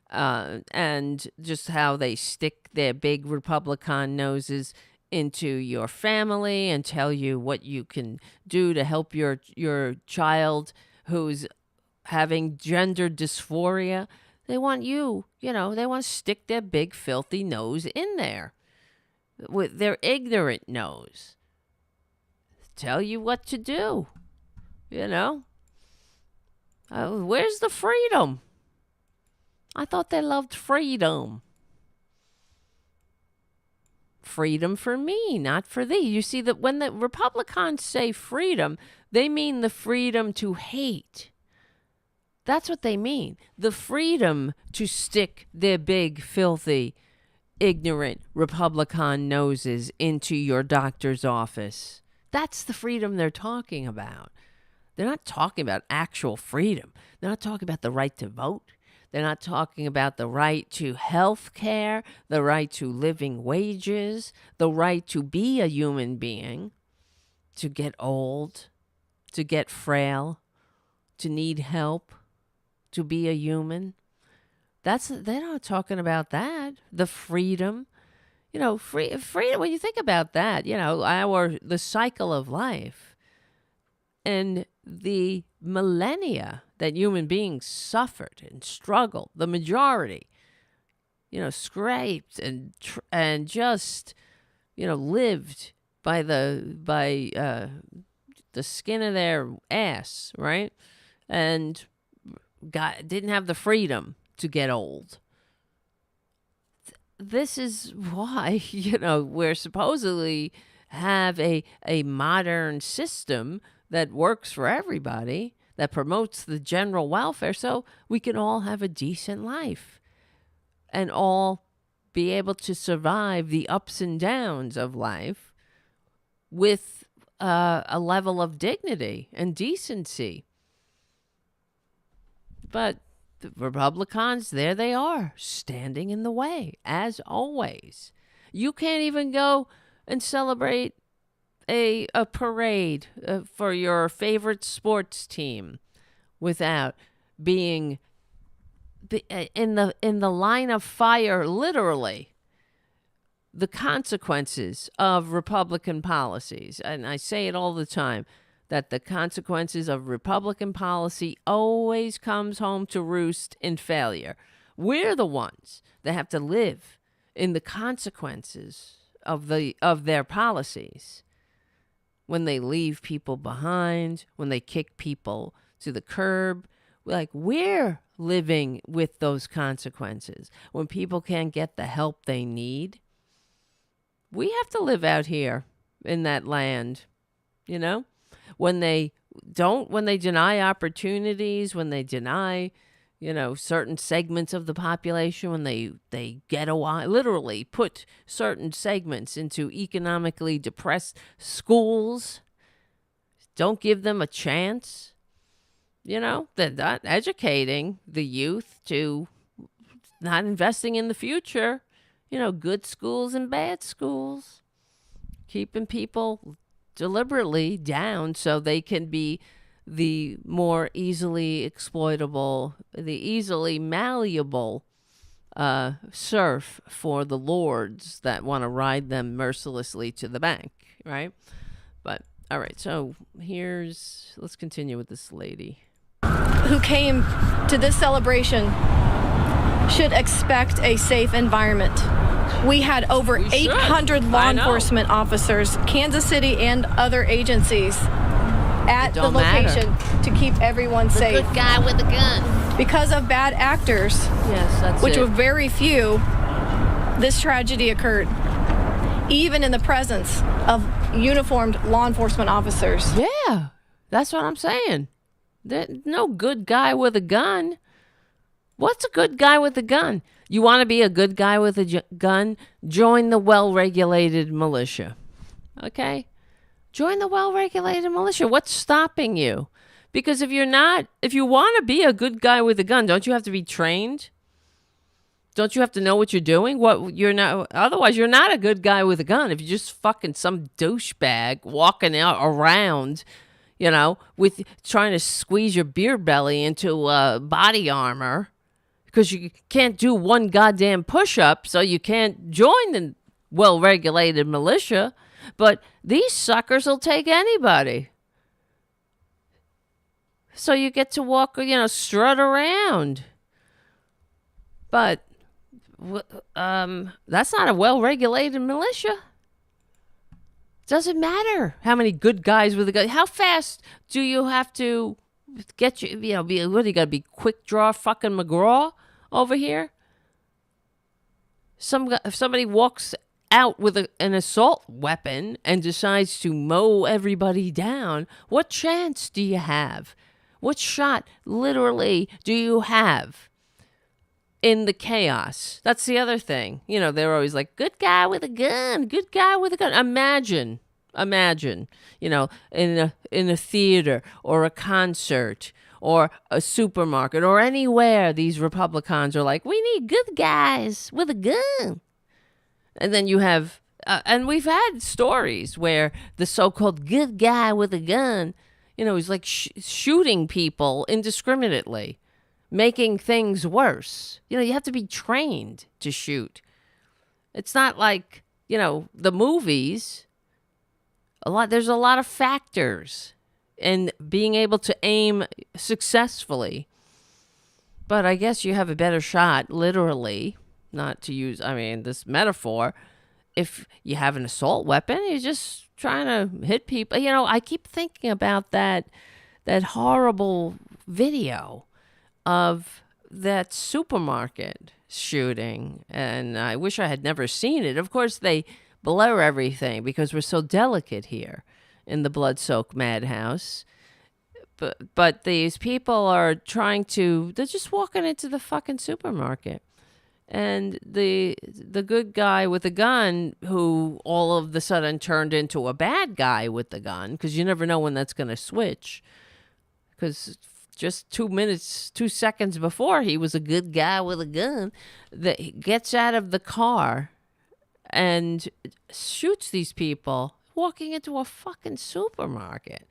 [SPEAKER 2] And just how they stick their big Republican noses into your family and tell you what you can do to help your child who's having gender dysphoria. They want they want to stick their big filthy nose in there with their ignorant nose. Tell you what to do, where's the freedom? I thought they loved freedom. Freedom for me, not for thee. You see that when the Republicans say freedom, they mean the freedom to hate. That's what they mean. The freedom to stick their big, filthy, ignorant Republican noses into your doctor's office. That's the freedom they're talking about. They're not talking about actual freedom. They're not talking about the right to vote. They're not talking about the right to health care, the right to living wages, the right to be a human being, to get old, to get frail, to need help, to be a human. They're not talking about that. The freedom, freedom. When you think about that, the cycle of life and the millennia that human beings suffered and struggled, the majority, scraped and just, lived by the skin of their ass, right? And didn't have the freedom to get old. This is why, we're supposedly have a modern system that works for everybody, that promotes the general welfare so we can all have a decent life and all be able to survive the ups and downs of life with a level of dignity and decency. But the Republicans, there they are, standing in the way, as always. You can't even go and celebrate a parade for your favorite sports team without being in the line of fire, literally, the consequences of Republican policies. And I say it all the time, that the consequences of Republican policy always comes home to roost in failure. We're the ones that have to live in the consequences of their policies. When they leave people behind, when they kick people to the curb, we're living with those consequences. When people can't get the help they need, we have to live out here in that land, you know? When they deny opportunities, when they deny, certain segments of the population, when they literally put certain segments into economically depressed schools, don't give them a chance, they're not educating the youth to not investing in the future, good schools and bad schools, keeping people deliberately down so they can be the more easily exploitable, the easily malleable serf for the lords that want to ride them mercilessly to the bank, right? But, all right, so let's continue with this lady.
[SPEAKER 10] Who came to this celebration should expect a safe environment. We had over 800 law enforcement officers, Kansas City and other agencies, at the location to keep everyone safe.
[SPEAKER 2] Good guy with a gun.
[SPEAKER 10] Because of bad actors, which were very few, this tragedy occurred, even in the presence of uniformed law enforcement officers.
[SPEAKER 2] Yeah, that's what I'm saying. There's no good guy with a gun. What's a good guy with a gun? You want to be a good guy with a gun? Join the well-regulated militia. Okay? Join the well-regulated militia. What's stopping you? Because if you want to be a good guy with a gun, don't you have to be trained? Don't you have to know what you're doing? Otherwise, you're not a good guy with a gun. If you're just fucking some douchebag walking around, with trying to squeeze your beer belly into body armor, because you can't do one goddamn push-up, so you can't join the well-regulated militia. But these suckers will take anybody. So you get to walk, strut around. But that's not a well-regulated militia. Doesn't matter how many good guys with a gun. How fast do you have to get you got to be quick draw fucking McGraw over here? If somebody walks out with an assault weapon and decides to mow everybody down, what chance do you have? What shot, literally, do you have in the chaos? That's the other thing. They're always like, good guy with a gun, good guy with a gun. Imagine, in a theater or a concert or a supermarket or anywhere, these Republicans are like, we need good guys with a gun. And then you have, and we've had stories where the so-called good guy with a gun, he's like shooting people indiscriminately, making things worse. You have to be trained to shoot. It's not like, the movies. There's a lot of factors in being able to aim successfully. But I guess you have a better shot, literally, not to use, this metaphor. If you have an assault weapon, you're just trying to hit people. I keep thinking about that horrible video of that supermarket shooting, and I wish I had never seen it. Of course, they blur everything because we're so delicate here in the blood-soaked madhouse. but these people are they're just walking into the fucking supermarket. And the good guy with the gun, who all of the sudden turned into a bad guy with the gun, because you never know when that's going to switch. Because just 2 seconds before, he was a good guy with a gun, that gets out of the car and shoots these people walking into a fucking supermarket.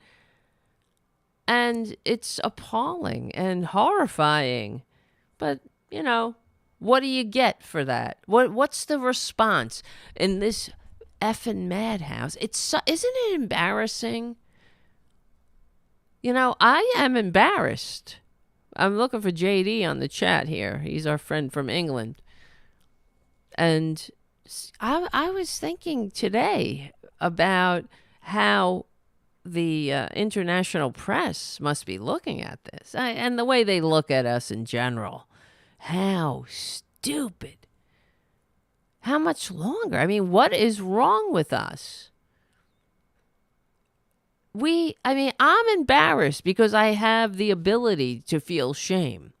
[SPEAKER 2] And it's appalling and horrifying. But, you know, what do you get for that? What's the response in this effing madhouse? Isn't it embarrassing? You know, I am embarrassed. I'm looking for JD on the chat here. He's our friend from England. And I was thinking today about how the international press must be looking at this. And the way they look at us in general. How stupid. How much longer? I mean, what is wrong with us? I'm embarrassed because I have the ability to feel shame.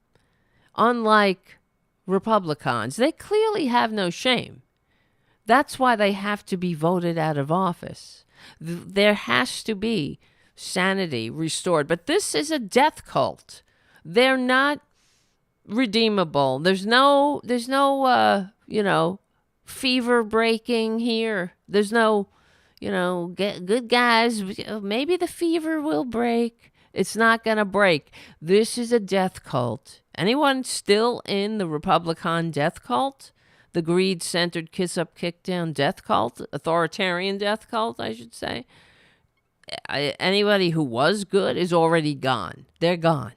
[SPEAKER 2] Unlike Republicans, they clearly have no shame. That's why they have to be voted out of office. There has to be sanity restored. But this is a death cult. They're not redeemable. There's no fever breaking here. There's no, good guys. Maybe the fever will break. It's not going to break. This is a death cult. Anyone still in the Republican death cult? The greed-centered, kiss-up, kick-down death cult? Authoritarian death cult, I should say. Anybody who was good is already gone. They're gone.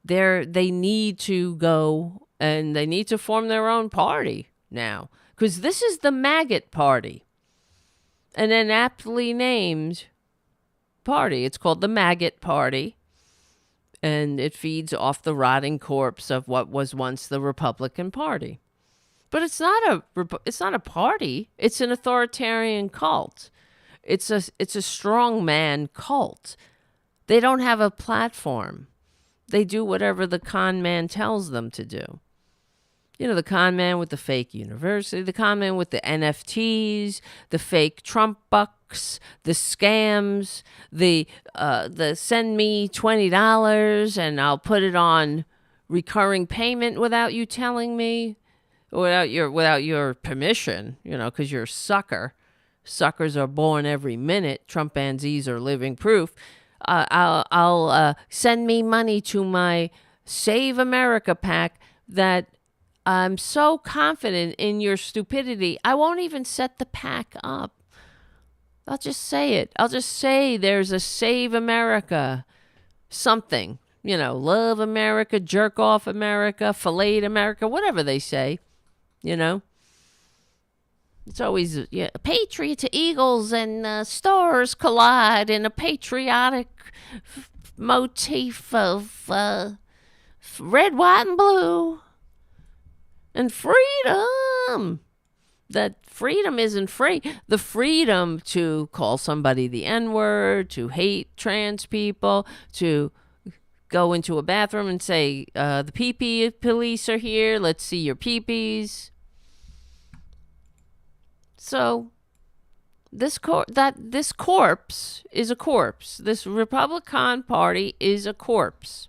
[SPEAKER 2] They need to go, and they need to form their own party now, because this is the maggot party, and an aptly named party. It's called the Maggot Party, and it feeds off the rotting corpse of what was once the Republican Party. But it's not a party. It's an authoritarian cult. It's a strongman cult. They don't have a platform. They do whatever the con man tells them to do. The con man with the fake university, the con man with the NFTs, the fake Trump bucks, the scams, the send me $20 and I'll put it on recurring payment without you telling me, without your permission, because you're a sucker. Suckers are born every minute. Trumpanzees are living proof. I'll send me money to my Save America PAC that I'm so confident in your stupidity, I won't even set the PAC up. I'll just say it. I'll just say there's a Save America something. Love America, jerk off America, fillet America, whatever they say. It's always Patriots, Eagles, and stars collide in a patriotic motif of red, white, and blue. And freedom. That freedom isn't free. The freedom to call somebody the N-word, to hate trans people, to go into a bathroom and say, the pee-pee police are here, let's see your pee-pees. So this corpse is a corpse. This Republican Party is a corpse.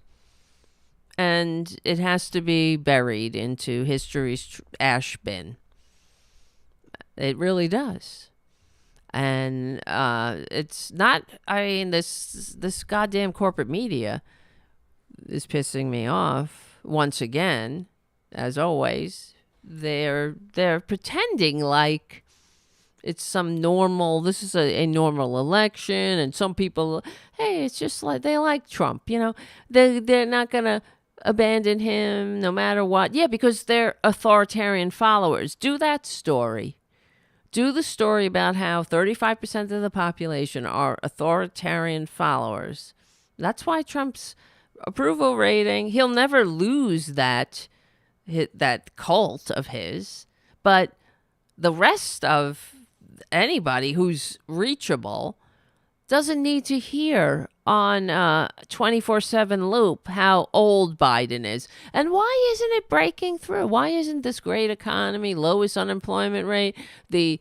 [SPEAKER 2] And it has to be buried into history's ash bin. It really does. And it's not, this goddamn corporate media is pissing me off once again, as always. They're pretending like it's some normal, this is a normal election, and some people, hey, it's just like, they like Trump, they're not going to abandon him no matter what. Yeah, because they're authoritarian followers. Do that story. Do the story about how 35% of the population are authoritarian followers. That's why Trump's approval rating, he'll never lose that cult of his, but the rest of anybody who's reachable doesn't need to hear on 24/7 loop how old Biden is. And why isn't it breaking through? Why isn't this great economy, lowest unemployment rate, the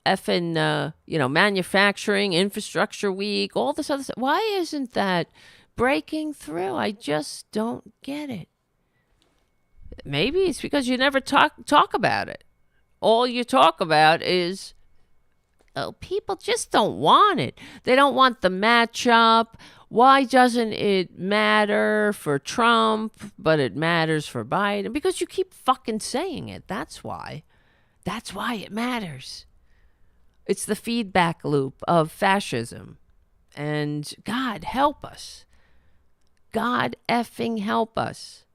[SPEAKER 2] effing, manufacturing, infrastructure week, all this other stuff? Why isn't that breaking through? I just don't get it. Maybe it's because you never talk about it. All you talk about is, people just don't want it. They don't want the matchup. Why doesn't it matter for Trump, but it matters for Biden? Because you keep fucking saying it. That's why. That's why it matters. It's the feedback loop of fascism. And God help us. God effing help us.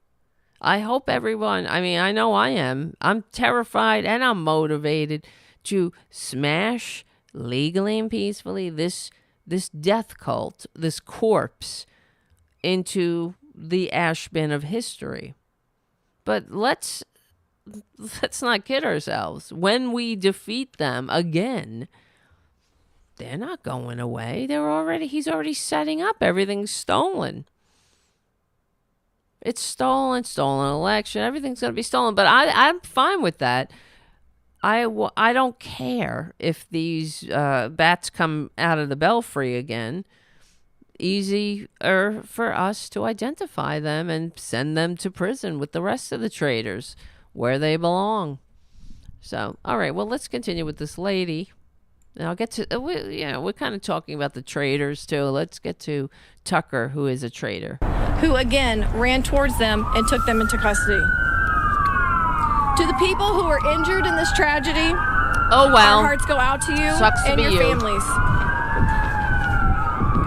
[SPEAKER 2] I hope everyone, I know I am. I'm terrified and I'm motivated to smash legally and peacefully this death cult, this corpse, into the ash bin of history. But let's not kid ourselves. When we defeat them again, they're not going away. He's already setting up. Everything's stolen. It's stolen election. Everything's going to be stolen. But I'm fine with that. I don't care if these bats come out of the belfry again. Easier for us to identify them and send them to prison with the rest of the traitors where they belong. So, all right, well, let's continue with this lady. And I'll get to, we're kind of talking about the traitors too. Let's get to Tucker, who is a traitor.
[SPEAKER 10] Who again ran towards them and took them into custody. To the people who were injured in this tragedy,
[SPEAKER 2] oh well,
[SPEAKER 10] our hearts go out to you and your families.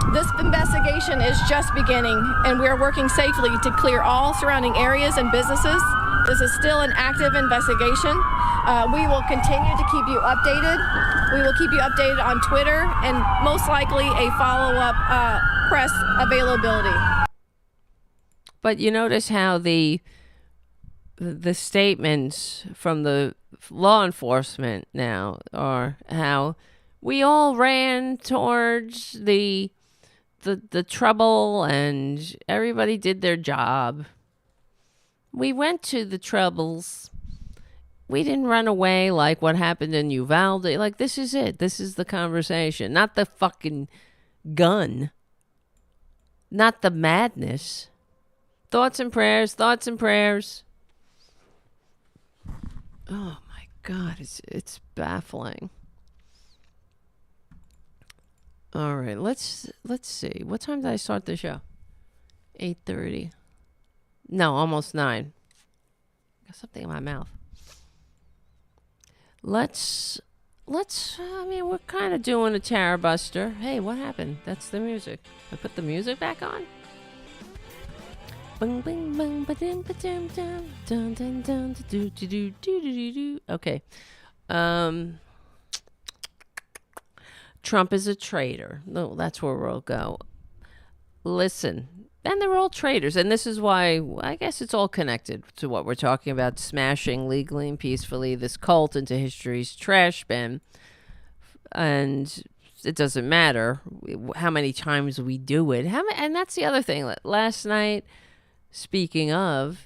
[SPEAKER 10] This investigation is just beginning, and we are working safely to clear all surrounding areas and businesses. This is still an active investigation. We will continue to keep you updated. We will keep you updated on Twitter and most likely a follow-up press availability.
[SPEAKER 2] But you notice how the statements from the law enforcement now are how we all ran towards the trouble and everybody did their job. We went to the troubles. We didn't run away like what happened in Uvalde. Like, this is it. This is the conversation. Not the fucking gun. Not the madness. Thoughts and prayers. Thoughts and prayers. Oh, my God. It's baffling. All right. Let's see. What time did I start the show? 8:30. No, almost 9. Got something in my mouth. Let's we're kind of doing a Tarabuster. Hey, what happened? That's the music. I put the music back on. Bing bing bing ba-dim ba-dim dum dun dun dun do do do do do do. Okay. Trump is a traitor. No, that's where we'll go. Listen. And they're all traitors. And this is why I guess it's all connected to what we're talking about, smashing legally and peacefully this cult into history's trash bin. And it doesn't matter how many times we do it. And that's the other thing. Last night, speaking of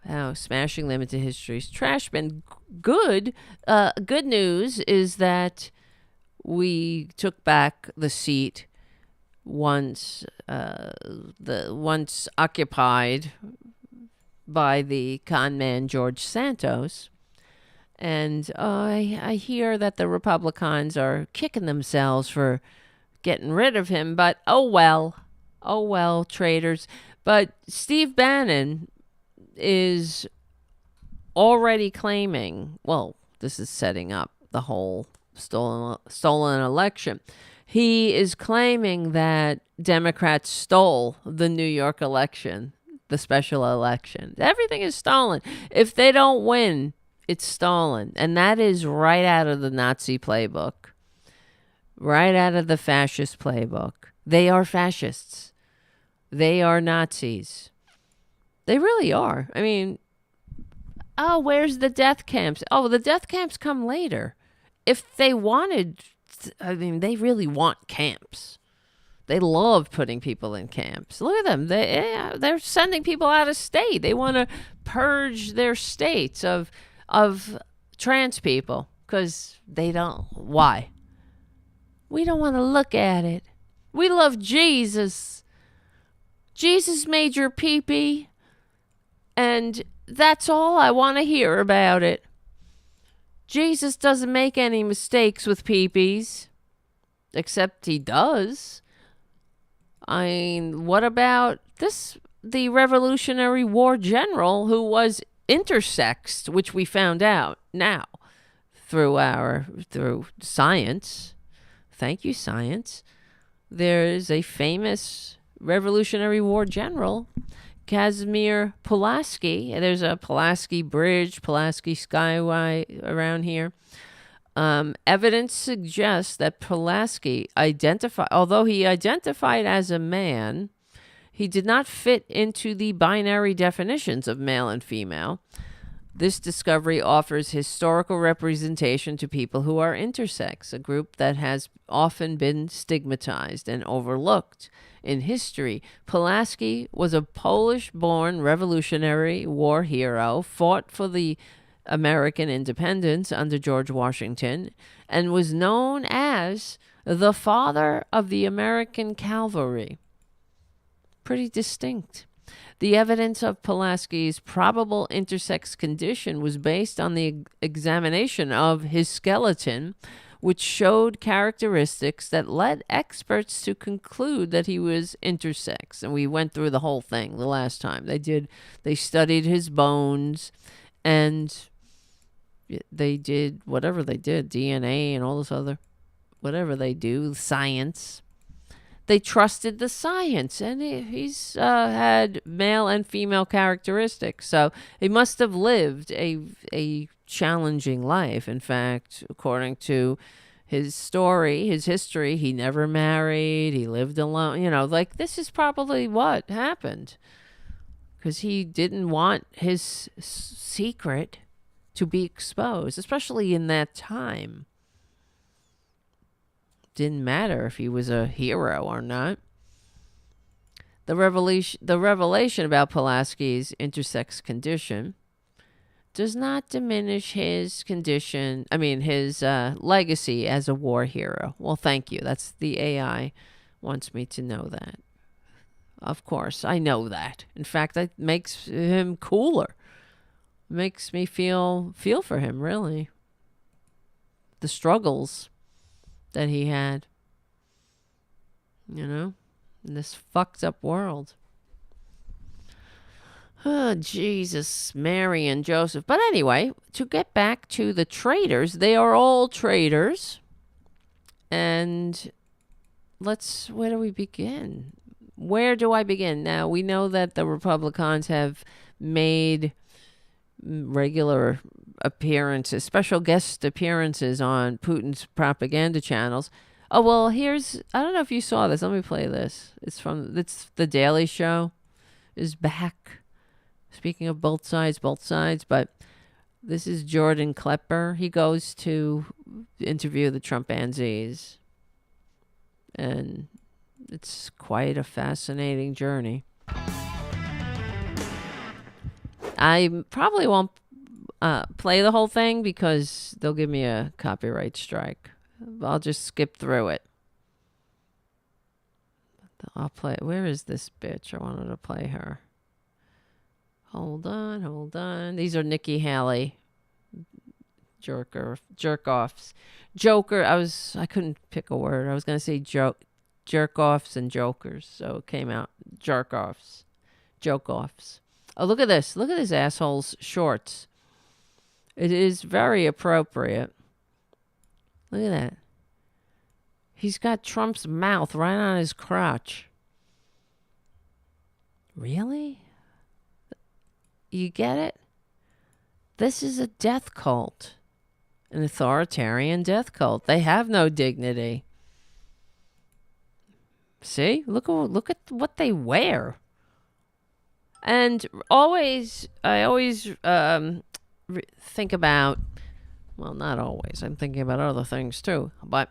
[SPEAKER 2] how smashing them into history's trash bin, good news is that we took back the seat once occupied by the con man George Santos. And I hear that the Republicans are kicking themselves for getting rid of him, but oh well, traitors. But Steve Bannon is already claiming, well, this is setting up the whole stolen election. He is claiming that Democrats stole the New York election, the special election. Everything is stolen. If they don't win, it's stolen. And that is right out of the Nazi playbook, right out of the fascist playbook. They are fascists. They are Nazis. They really are. I mean, oh, where's the death camps? Oh, the death camps come later. If they wanted, I mean, they really want camps. They love putting people in camps. Look at them. They're sending people out of state. They want to purge their states of trans people because they don't. Why? We don't want to look at it. We love Jesus. Jesus made your pee-pee, and that's all I want to hear about it. Jesus doesn't make any mistakes with pee-pees, except he does. I mean, what about the Revolutionary War general who was intersexed, which we found out now through science. Thank you, science. There's a famous Revolutionary War general, Casimir Pulaski. There's a Pulaski Bridge, Pulaski Skyway around here. Evidence suggests that Pulaski although he identified as a man, he did not fit into the binary definitions of male and female. This discovery offers historical representation to people who are intersex, a group that has often been stigmatized and overlooked in history. Pulaski was a Polish-born Revolutionary War hero, fought for the American independence under George Washington, and was known as the father of the American cavalry. Pretty distinct. The evidence of Pulaski's probable intersex condition was based on the examination of his skeleton, which showed characteristics that led experts to conclude that he was intersex. And we went through the whole thing the last time. They studied his bones, and they did whatever they did, DNA and all this other, whatever they do, science. They trusted the science, and he's had male and female characteristics. So he must have lived a challenging life. In fact, according to his story, his history, he never married. He lived alone. This is probably what happened, because he didn't want his secret to be exposed, especially in that time. Didn't matter if he was a hero or not. The revelation about Pulaski's intersex condition does not diminish his legacy as a war hero. Well, thank you. That's the AI wants me to know that. Of course, I know that. In fact, that makes him cooler. Makes me feel for him, really. The struggles that he had, in this fucked up world. Oh, Jesus, Mary and Joseph. But anyway, to get back to the traitors, they are all traitors. And where do we begin? Where do I begin? Now, we know that the Republicans have made regular appearances, special guest appearances on Putin's propaganda channels. Oh, well, I don't know if you saw this. Let me play this. It's The Daily Show is back. Speaking of both sides, but this is Jordan Klepper. He goes to interview the Trumpanzees, and it's quite a fascinating journey. I probably won't play the whole thing because they'll give me a copyright strike. I'll just skip through it. I'll play it. Where is this bitch? I wanted to play her. Hold on. These are Nikki Haley. Jerk-offs. Joker. I couldn't pick a word. I was going to say jerk-offs and jokers. So it came out jerk-offs. Joke-offs. Oh, look at this. Look at this asshole's shorts. It is very appropriate. Look at that. He's got Trump's mouth right on his crotch. Really? You get it? This is a death cult. An authoritarian death cult. They have no dignity. See? Look at what they wear. And I always think about, well, not always. I'm thinking about other things too. But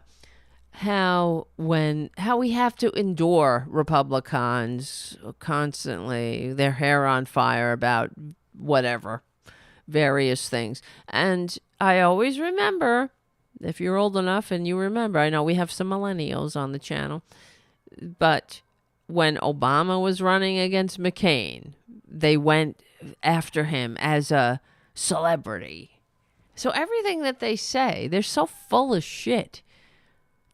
[SPEAKER 2] how we have to endure Republicans constantly, their hair on fire about whatever, various things. And I always remember, if you're old enough and you remember, I know we have some millennials on the channel, but when Obama was running against McCain, they went after him as a celebrity. So everything that they say, they're so full of shit.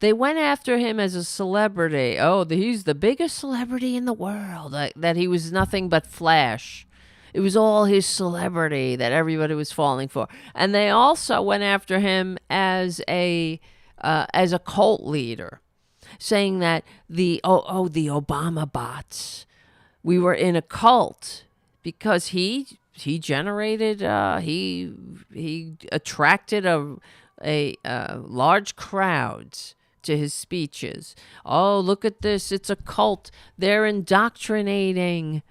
[SPEAKER 2] They went after him as a celebrity. Oh, he's the biggest celebrity in the world. That he was nothing but flash. It was all his celebrity that everybody was falling for. And they also went after him as a cult leader, saying that the Obama bots, we were in a cult because he generated he attracted a large crowds to his speeches. Oh, look at this, it's a cult. They're indoctrinating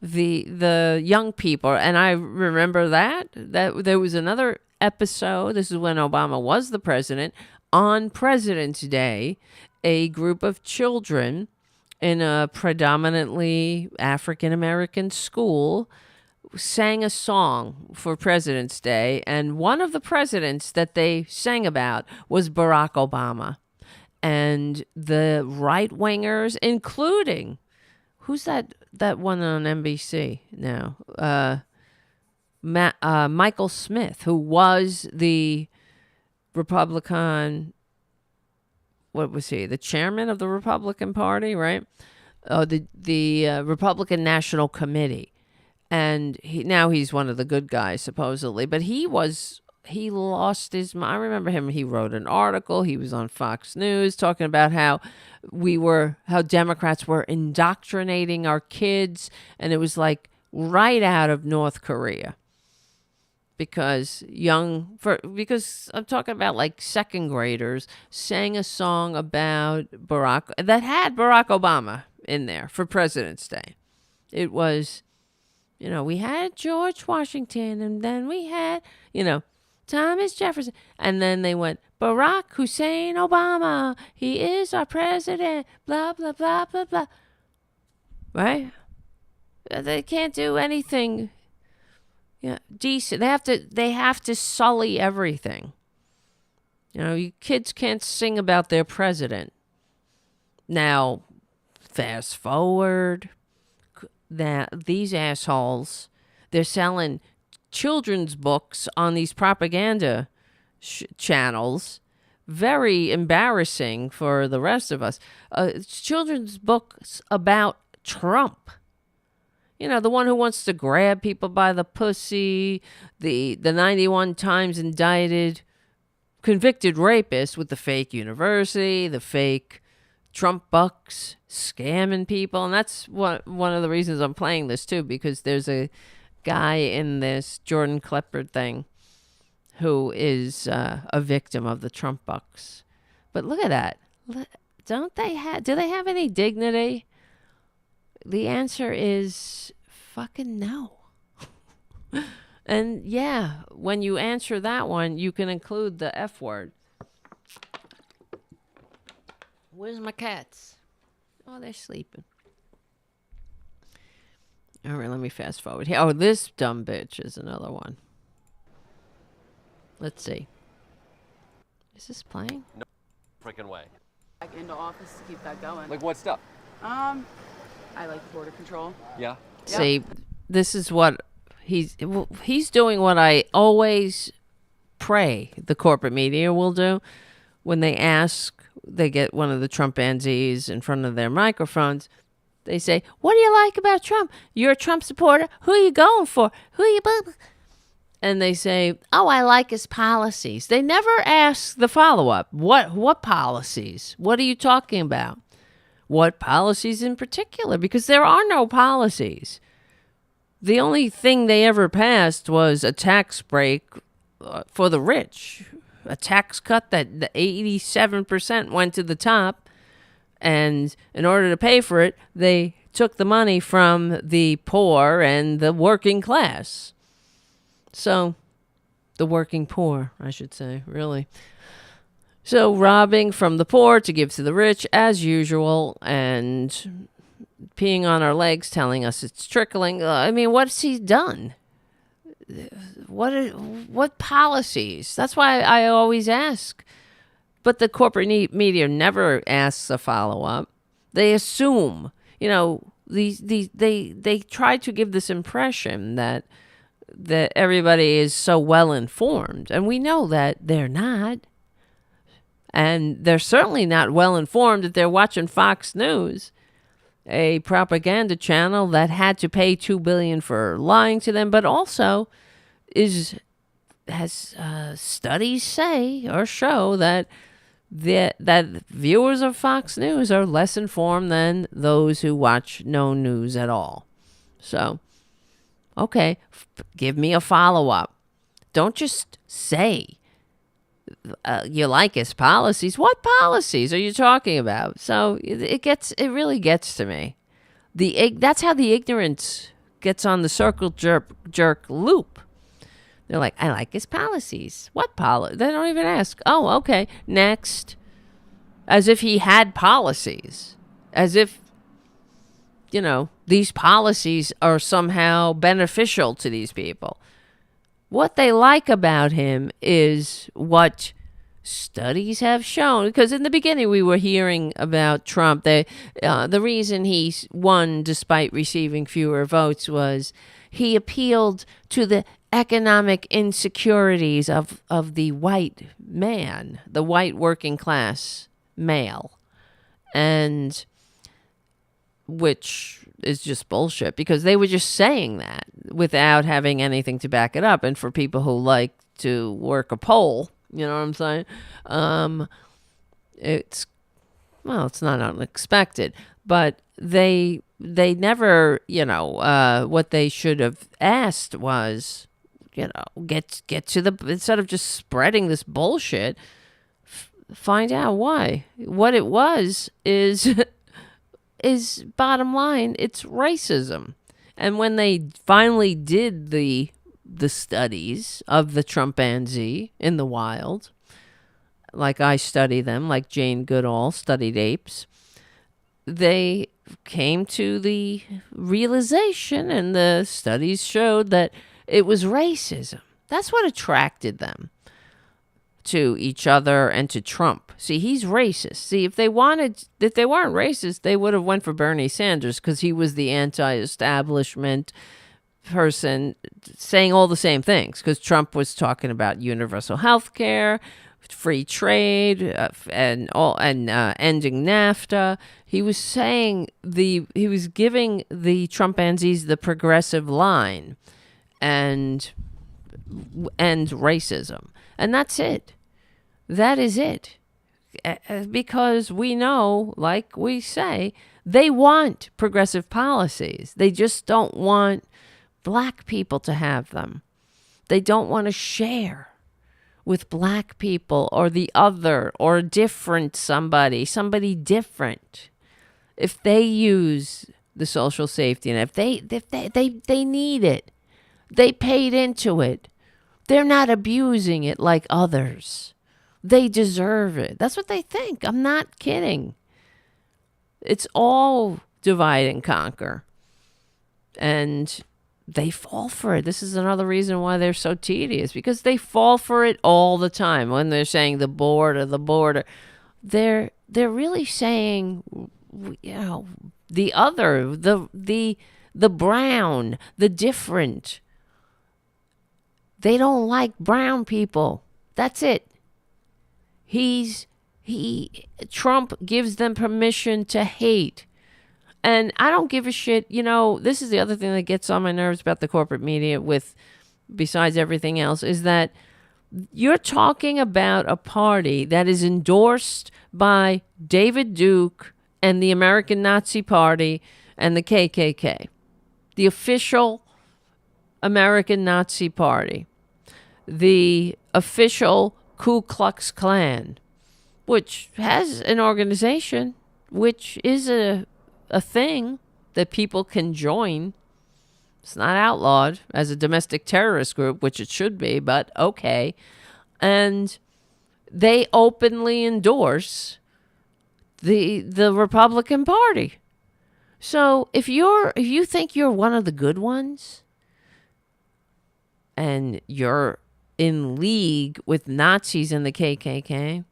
[SPEAKER 2] the young people. And I remember that there was another episode, this is when Obama was the president, on President's Day, a group of children in a predominantly African American school sang a song for President's Day, and one of the presidents that they sang about was Barack Obama. And the right-wingers, including, who's that one on NBC now? Michael Smith, who was the Republican, what was he? The chairman of the Republican Party, right? The Republican National Committee. And now he's one of the good guys, supposedly. But he lost his mind. I remember him. He wrote an article. He was on Fox News talking about how Democrats were indoctrinating our kids. And it was like right out of North Korea. Because I'm talking about like second graders sang a song about that had Barack Obama in there for President's Day. It was, we had George Washington, and then we had, Thomas Jefferson. And then they went, Barack Hussein Obama, he is our president, blah, blah, blah, blah, blah. Right? They can't do anything decent. They have to sully everything. You kids can't sing about their president. Now, fast forward, that these assholes, they're selling children's books on these propaganda channels. Very embarrassing for the rest of us. Children's books about Trump. The one who wants to grab people by the pussy, the 91 times indicted convicted rapist with the fake university, the fake Trump bucks, scamming people. And that's one of the reasons I'm playing this too, because there's a guy in this Jordan Klepper thing who is a victim of the Trump bucks. But look at that. Do they have any dignity? The answer is fucking no. And yeah, when you answer that one, you can include the F word. Where's my cats? Oh, they're sleeping. All right, let me fast forward here. Oh, this dumb bitch is another one. Let's see. Is this playing?
[SPEAKER 11] No freaking way.
[SPEAKER 12] Back into office to keep that going.
[SPEAKER 11] Like what stuff?
[SPEAKER 12] I like border control.
[SPEAKER 11] Yeah.
[SPEAKER 2] See, this is what he's doing. What I always pray the corporate media will do when they get one of the Trumpanzees in front of their microphones. They say, "What do you like about Trump? You're a Trump supporter. Who are you going for? Who are you?" And they say, "Oh, I like his policies." They never ask the follow-up. What policies? What are you talking about? What policies in particular? Because there are no policies. The only thing they ever passed was a tax break for the rich. A tax cut that the 87% went to the top. And in order to pay for it, they took the money from the poor and the working class. So, the working poor, I should say, really. So robbing from the poor to give to the rich, as usual, and peeing on our legs, telling us it's trickling. I mean, what's he done? What policies? That's why I always ask. But the corporate media never asks a follow-up. They assume, they try to give this impression that everybody is so well informed, and we know that they're not. And they're certainly not well informed if they're watching Fox News, a propaganda channel that had to pay $2 billion for lying to them, but also has studies say or show that viewers of Fox News are less informed than those who watch no news at all. So, okay, give me a follow-up. Don't just say you like his policies. What policies are you talking about? So it really gets to me. That's how the ignorance gets on the circle jerk loop. They're like, I like his policies. What policy? They don't even ask. Oh, okay. Next. As if he had policies. As if, these policies are somehow beneficial to these people. What they like about him is what studies have shown. Because in the beginning, we were hearing about Trump. The reason he won despite receiving fewer votes was he appealed to the economic insecurities of the white man, the white working class male. And which is just bullshit, because they were just saying that without having anything to back it up. And for people who like to work a poll, you know what I'm saying? It's not unexpected, but they never, what they should have asked was, get to the, instead of just spreading this bullshit, find out why. What it was is bottom line, it's racism. And when they finally did the studies of the chimpanzee in the wild, like I study them, like Jane Goodall studied apes, they came to the realization, and the studies showed that it was racism. That's what attracted them to each other and to Trump. See, he's racist. See, if they weren't racist, they would have went for Bernie Sanders, because he was the anti-establishment person saying all the same things, because Trump was talking about universal health care, free trade, and ending NAFTA. He was saying he was giving the Trumpanzees the progressive line and racism. And that's it. That is it. Because we know, like we say, they want progressive policies. They just don't want black people to have them. They don't want to share with black people or the other or different somebody different. If they use the social safety net, if they need it, they paid into it. They're not abusing it like others. They deserve it. That's what they think. I'm not kidding. It's all divide and conquer. And they fall for it. This is another reason why they're so tedious, because they fall for it all the time. When they're saying the border, they're really saying, the other, the brown, the different. They don't like brown people. That's it. Trump gives them permission to hate. And I don't give a shit. This is the other thing that gets on my nerves about the corporate media, besides everything else, is that you're talking about a party that is endorsed by David Duke and the American Nazi Party and the KKK, the official American Nazi Party, the official Ku Klux Klan, which has an organization, which is a thing that people can join. It's not outlawed as a domestic terrorist group, which it should be, but okay. And they openly endorse the Republican Party. So if you think you're one of the good ones and you're in league with Nazis and the KKK,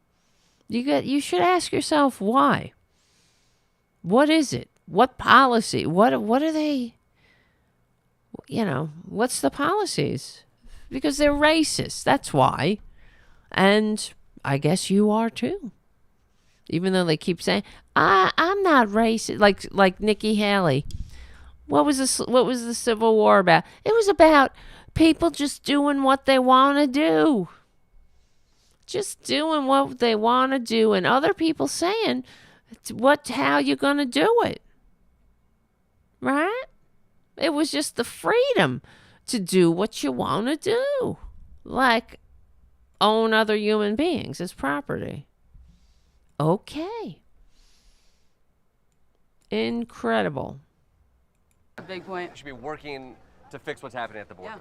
[SPEAKER 2] you should ask yourself why. What is it? What policy? What are they? What's the policies? Because they're racist. That's why. And I guess you are too. Even though they keep saying, I'm not racist. Like Nikki Haley. What was the Civil War about? It was about people just doing what they want to do. Just doing what they want to do, and other people saying how you going to do it. Right? It was just the freedom to do what you want to do. Like own other human beings as property. Okay. Incredible.
[SPEAKER 12] A big point.
[SPEAKER 11] We should be working to fix what's happening at the border.
[SPEAKER 12] Yeah.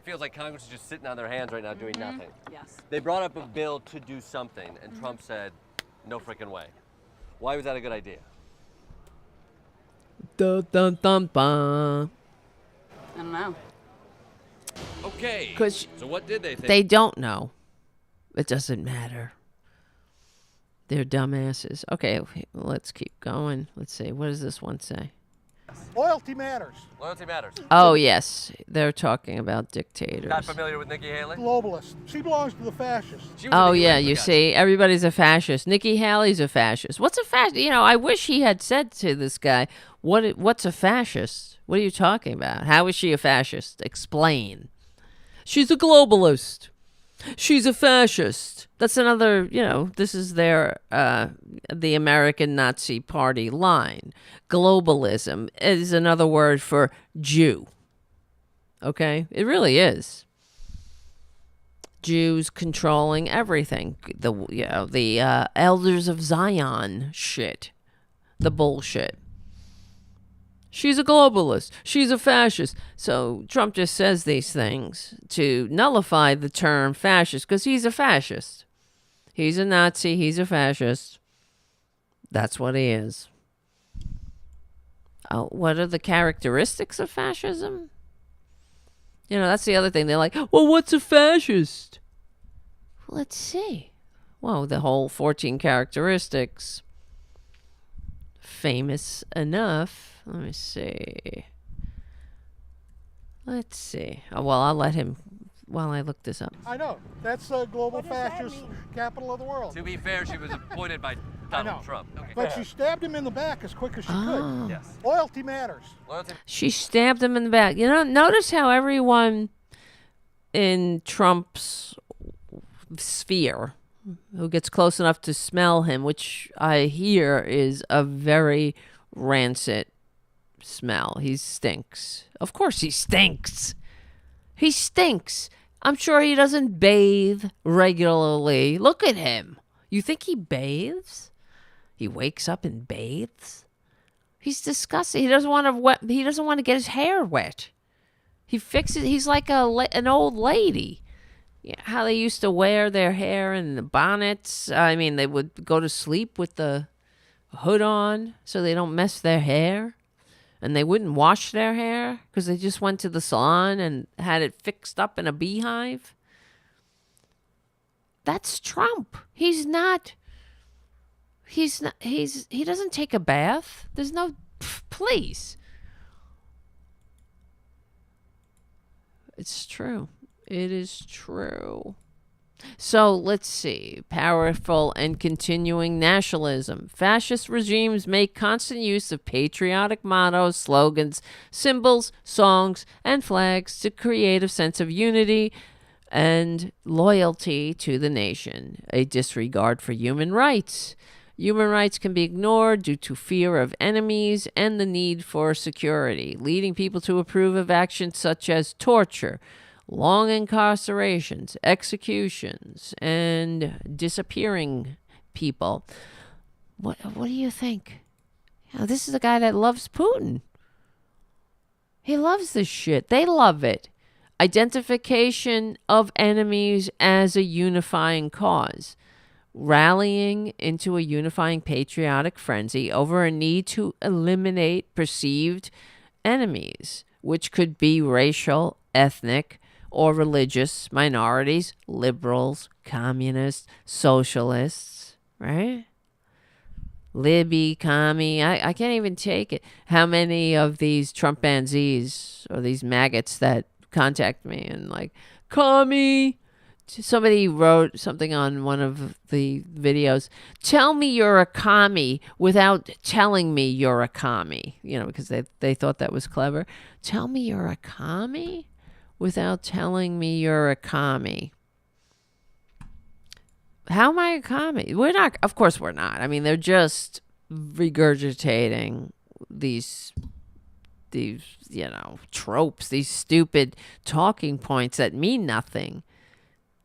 [SPEAKER 11] Feels like Congress is just sitting on their hands right now doing nothing.
[SPEAKER 12] Yes.
[SPEAKER 11] They brought up a bill to do something, and Trump said, no freaking way. Why was that a good idea?
[SPEAKER 2] Dun, dun, dun, dun.
[SPEAKER 12] I don't know.
[SPEAKER 11] Okay.
[SPEAKER 2] 'Cause
[SPEAKER 11] so what did they think?
[SPEAKER 2] They don't know. It doesn't matter. They're dumbasses. Okay, let's keep going. Let's see. What does this one say?
[SPEAKER 13] Loyalty matters.
[SPEAKER 11] Loyalty matters.
[SPEAKER 2] Oh, yes. They're talking about dictators.
[SPEAKER 11] Not familiar with Nikki Haley?
[SPEAKER 13] Globalist. She belongs to the fascists.
[SPEAKER 2] Oh, yeah, you see, everybody's a fascist. Nikki Haley's a fascist. What's a fascist? I wish he had said to this guy, what's a fascist? What are you talking about? How is she a fascist? Explain. She's a globalist. She's a fascist. That's another, this is their, the American Nazi Party line. Globalism is another word for Jew. Okay? It really is. Jews controlling everything. The Elders of Zion shit. The bullshit. She's a globalist. She's a fascist. So Trump just says these things to nullify the term fascist because he's a fascist. He's a Nazi. He's a fascist. That's what he is. What are the characteristics of fascism? That's the other thing. They're like, well, what's a fascist? Let's see. Well, the whole 14 characteristics. Famous enough. Let me see. Let's see. Oh, well, I'll let him while I look this up.
[SPEAKER 13] I know. That's the global fascist capital of the world.
[SPEAKER 11] To be fair, she was appointed by Donald Trump. Okay.
[SPEAKER 13] But she stabbed him in the back as quick as she could.
[SPEAKER 11] Yes.
[SPEAKER 13] Loyalty matters.
[SPEAKER 2] She stabbed him in the back. Notice how everyone in Trump's sphere who gets close enough to smell him, which I hear is a very rancid smell. He stinks. Of course he stinks. He stinks. I'm sure he doesn't bathe regularly. Look at him. You think he bathes? He wakes up and bathes? He's disgusting. He doesn't want to get his hair wet. He fixes. He's like an old lady. Yeah, how they used to wear their hair in the bonnets. I mean, they would go to sleep with the hood on so they don't mess their hair. And they wouldn't wash their hair because they just went to the salon and had it fixed up in a beehive. That's Trump. He doesn't take a bath. There's no, please. It's true. It is true. So let's see. Powerful and continuing nationalism. Fascist regimes make constant use of patriotic mottos, slogans, symbols, songs, and flags to create a sense of unity and loyalty to the nation. A disregard for human rights. Human rights can be ignored due to fear of enemies and the need for security, leading people to approve of actions such as torture, long incarcerations, executions, and disappearing people. What do you think? This is a guy that loves Putin. He loves this shit. They love it. Identification of enemies as a unifying cause. Rallying into a unifying patriotic frenzy over a need to eliminate perceived enemies, which could be racial, ethnic, or religious minorities, liberals, communists, socialists, right? Libby, commie, I can't even take it. How many of these Trumpanzees or these maggots that contact me and like, commie? Somebody wrote something on one of the videos. Tell me you're a commie without telling me you're a commie. You know, because they thought that was clever. Tell me you're a commie without telling me you're a commie. How am I a commie? We're not. Of course we're not. I mean, they're just regurgitating these tropes, these stupid talking points that mean nothing.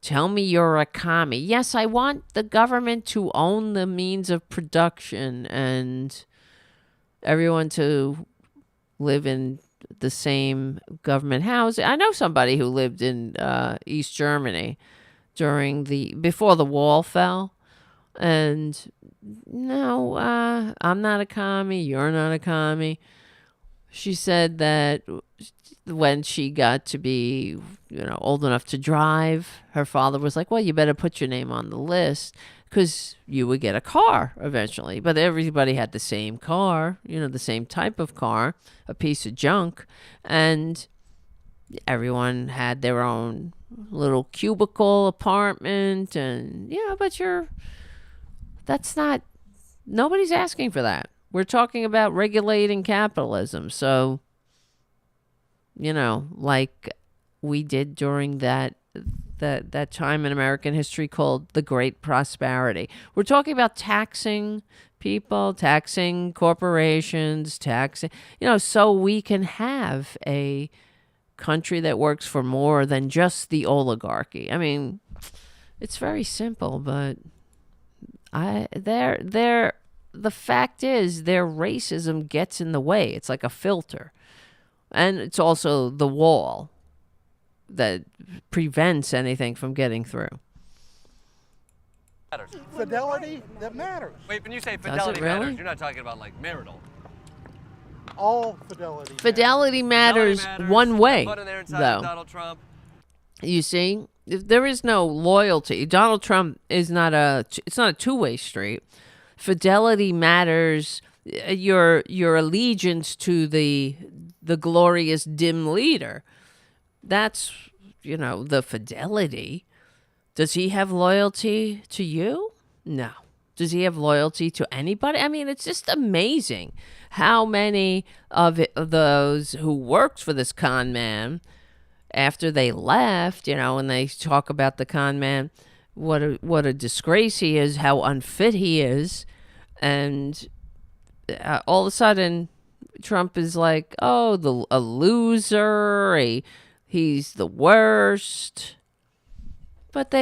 [SPEAKER 2] Tell me you're a commie. Yes, I want the government to own the means of production and everyone to live in the same government housing. I know somebody who lived in East Germany before the wall fell. And no, I'm not a commie. You're not a commie. She said that when she got to be, old enough to drive, her father was like, well, you better put your name on the list because you would get a car eventually. But everybody had the same car, the same type of car, a piece of junk. And everyone had their own little cubicle apartment. And, but nobody's asking for that. We're talking about regulating capitalism. So, like we did during that time in American history called the Great Prosperity. We're talking about taxing people, taxing corporations, so we can have a country that works for more than just the oligarchy. I mean, it's very simple, but the fact is their racism gets in the way. It's like a filter. And it's also the wall that prevents anything from getting through.
[SPEAKER 13] Fidelity that matters.
[SPEAKER 11] Wait, when you say fidelity
[SPEAKER 2] really?
[SPEAKER 11] matters, you're not talking about like marital.
[SPEAKER 13] All fidelity.
[SPEAKER 2] Fidelity matters one way,
[SPEAKER 11] Put in there inside
[SPEAKER 2] though.
[SPEAKER 11] Donald Trump.
[SPEAKER 2] You see, if there is no loyalty. Donald Trump is it's not a two-way street. Fidelity matters. Your allegiance to the glorious dim leader. That's, the fidelity. Does he have loyalty to you? No. Does he have loyalty to anybody? I mean, it's just amazing how many of those who worked for this con man, after they left, and they talk about the con man, what a disgrace he is, how unfit he is, and all of a sudden Trump is like, oh, a loser, he's the worst. But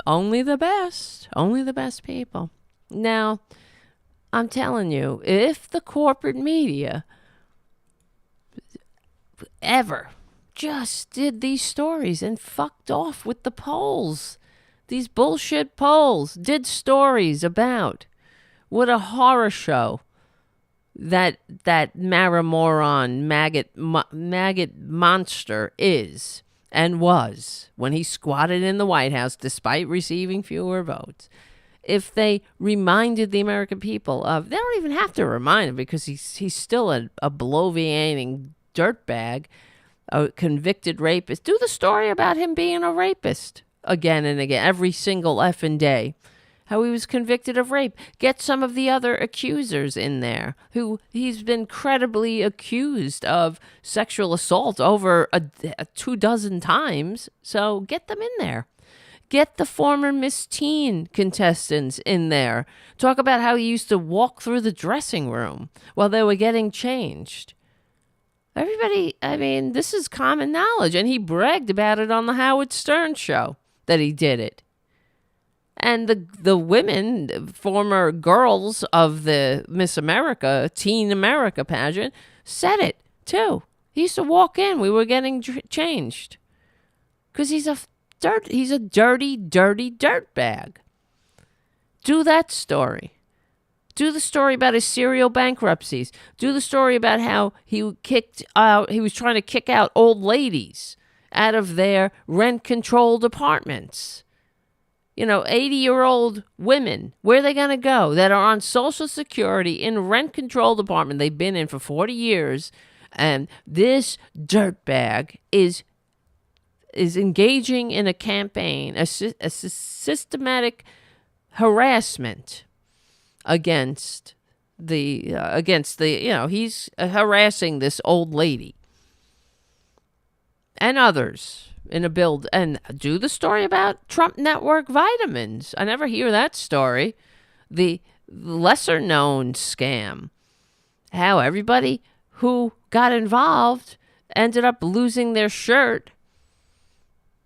[SPEAKER 2] only the best people. Now, I'm telling you, if the corporate media ever just did these stories and fucked off with the polls, these bullshit polls, did stories about what a horror show that Maramoron maggot monster is and was when he squatted in the White House despite receiving fewer votes. If they reminded the American people they don't even have to remind him because he's still a bloviating dirtbag, a convicted rapist. Do the story about him being a rapist again and again, every single effing day. How he was convicted of rape. Get some of the other accusers in there who he's been credibly accused of sexual assault over 24 times. So get them in there. Get the former Miss Teen contestants in there. Talk about how he used to walk through the dressing room while they were getting changed. Everybody, I mean, this is common knowledge. And he bragged about it on the Howard Stern show that he did it. And the women, former girls of the Miss America, Teen America pageant, said it too. He used to walk in. We were getting changed. Because he's a dirty, dirty dirtbag. Do that story. Do the story about his serial bankruptcies. Do the story about how he was trying to kick out old ladies out of their rent-controlled apartments. 80-year-old women, where are they going to go? That are on Social Security in rent-controlled apartment they've been in for 40 years. And this dirtbag is engaging in a campaign, a systematic harassment against the he's harassing this old lady and others in a build. And do the story about Trump Network vitamins. I never hear that story. The lesser known scam, how everybody who got involved ended up losing their shirt.